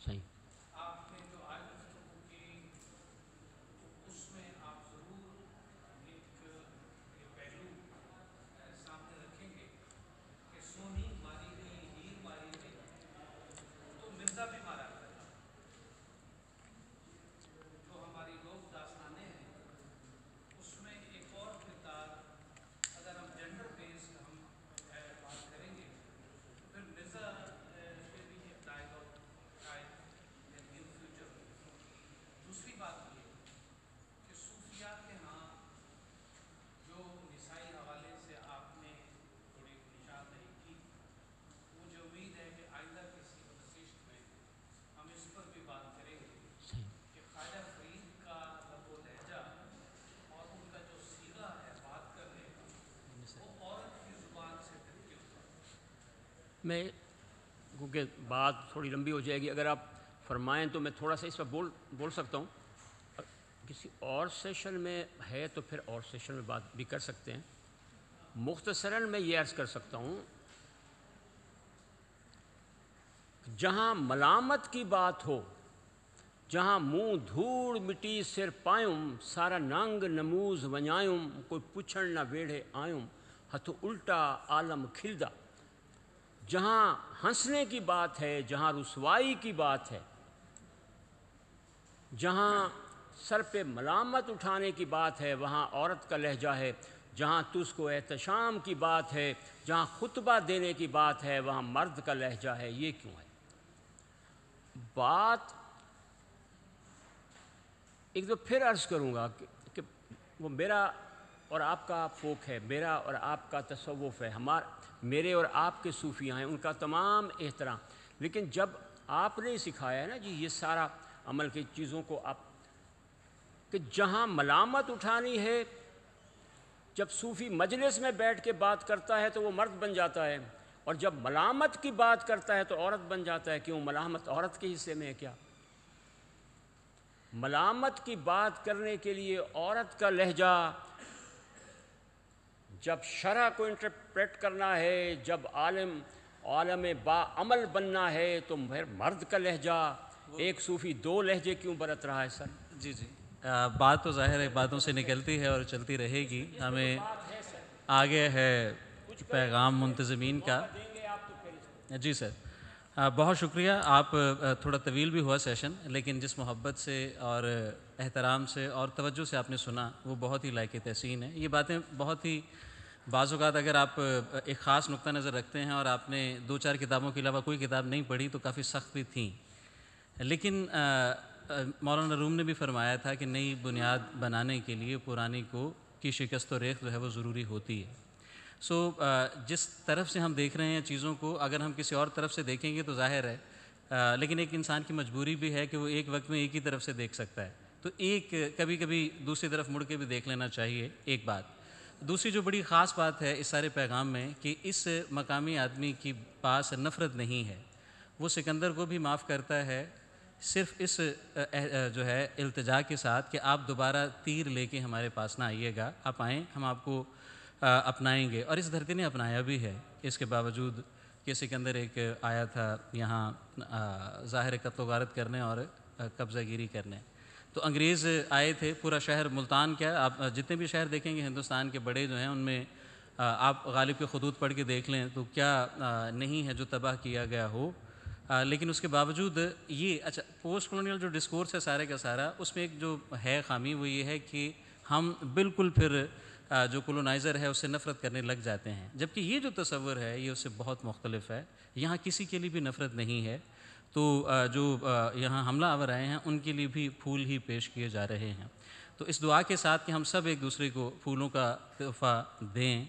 Speaker 2: صحیح۔ میں کیونکہ بات تھوڑی لمبی ہو جائے گی، اگر آپ فرمائیں تو میں تھوڑا سا اس پر بول سکتا ہوں، کسی اور سیشن میں ہے تو پھر اور سیشن میں بات بھی کر سکتے ہیں، مختصراً میں یہ عرض کر سکتا ہوں، جہاں ملامت کی بات ہو، جہاں منہ دھوڑ مٹی سر پایوں، سارا ننگ نموز ونجایوں، کوئی پچھڑ نہ ویڑھے آیوں، ہتھ الٹا عالم کھلدا، جہاں ہنسنے کی بات ہے، جہاں رسوائی کی بات ہے، جہاں سر پہ ملامت اٹھانے کی بات ہے وہاں عورت کا لہجہ ہے، جہاں تجھ کو احتشام کی بات ہے، جہاں خطبہ دینے کی بات ہے وہاں مرد کا لہجہ ہے، یہ کیوں ہے؟ بات ایک تو پھر عرض کروں گا کہ وہ میرا اور آپ کا فوک ہے، میرا اور آپ کا تصوف ہے، میرے اور آپ کے صوفیاں ہیں، ان کا تمام احترام، لیکن جب آپ نے سکھایا ہے نا جی یہ سارا عمل کی چیزوں کو آپ کہ جہاں ملامت اٹھانی ہے، جب صوفی مجلس میں بیٹھ کے بات کرتا ہے تو وہ مرد بن جاتا ہے، اور جب ملامت کی بات کرتا ہے تو عورت بن جاتا ہے۔ کیوں؟ ملامت عورت کے حصے میں ہے کیا؟ ملامت کی بات کرنے کے لیے عورت کا لہجہ، جب شرع کو انٹرپریٹ کرنا ہے، جب عالم با عمل بننا ہے تو پھر مرد کا لہجہ۔ ایک صوفی دو لہجے کیوں برت رہا ہے سر؟
Speaker 1: جی جی، بات تو ظاہر ہے باتوں سے نکلتی ہے اور چلتی رہے گی۔ ہمیں آگے ہے پیغام منتظمین کا۔ جی سر، بہت شکریہ۔ آپ تھوڑا طویل بھی ہوا سیشن، لیکن جس محبت سے اور احترام سے اور توجہ سے آپ نے سنا وہ بہت ہی لائق تحسین ہے۔ یہ باتیں بہت ہی بعض اوقات اگر آپ ایک خاص نقطہ نظر رکھتے ہیں اور آپ نے 2-4 کتابوں کے علاوہ کوئی کتاب نہیں پڑھی تو کافی سخت بھی تھیں، لیکن مولانا روم نے بھی فرمایا تھا کہ نئی بنیاد بنانے کے لیے پرانی کی شکست و ریخت جو ہے وہ ضروری ہوتی ہے۔ جس طرف سے ہم دیکھ رہے ہیں چیزوں کو، اگر ہم کسی اور طرف سے دیکھیں گے تو ظاہر ہے، لیکن ایک انسان کی مجبوری بھی ہے کہ وہ ایک وقت میں ایک ہی طرف سے دیکھ سکتا ہے، تو کبھی کبھی دوسری طرف مڑ کے بھی دیکھ لینا چاہیے۔ ایک بات دوسری جو بڑی خاص بات ہے اس سارے پیغام میں کہ اس مقامی آدمی کی پاس نفرت نہیں ہے، وہ سکندر کو بھی معاف کرتا ہے، صرف اس جو ہے التجا کے ساتھ کہ آپ دوبارہ تیر لے کے ہمارے پاس نہ آئیے گا، آپ آئیں، ہم آپ کو اپنائیں گے۔ اور اس دھرتی نے اپنایا بھی ہے، اس کے باوجود کہ سکندر ایک آیا تھا یہاں ظاہر قتل و غارت کرنے اور قبضہ گیری کرنے، تو انگریز آئے تھے، پورا شہر ملتان، کیا آپ جتنے بھی شہر دیکھیں گے ہندوستان کے بڑے جو ہیں ان میں آپ غالب کے خطوط پڑھ کے دیکھ لیں تو کیا نہیں ہے جو تباہ کیا گیا ہو، لیکن اس کے باوجود یہ پوسٹ کولونیل جو ڈسکورس ہے سارے کا سارا، اس میں ایک جو ہے خامی وہ یہ ہے کہ ہم بالکل پھر جو کولونائزر ہے اس سے نفرت کرنے لگ جاتے ہیں، جبکہ یہ جو تصور ہے یہ اس سے بہت مختلف ہے۔ یہاں کسی کے لیے بھی نفرت نہیں ہے، تو جو یہاں حملہ آور آئے ہیں ان کے لیے بھی پھول ہی پیش کیے جا رہے ہیں۔ تو اس دعا کے ساتھ کہ ہم سب ایک دوسرے کو پھولوں کا تحفہ دیں،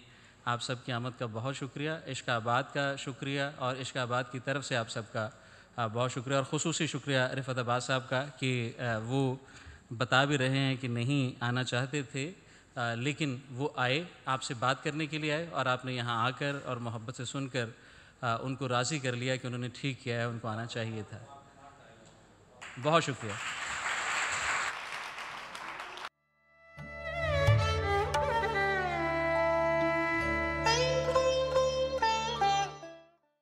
Speaker 1: آپ سب کی آمد کا بہت شکریہ، عشق آباد کا شکریہ، اور عشق آباد کی طرف سے آپ سب کا بہت شکریہ، اور خصوصی شکریہ رفعت عباس صاحب کا کہ وہ بتا بھی رہے ہیں کہ نہیں آنا چاہتے تھے، لیکن وہ آئے، آپ سے بات کرنے کے لیے آئے، اور آپ نے یہاں آ کر اور محبت سے سن کر ان کو راضی کر لیا کہ انہوں نے ٹھیک کیا ہے، ان کو آنا چاہیے تھا۔ بہت شکریہ۔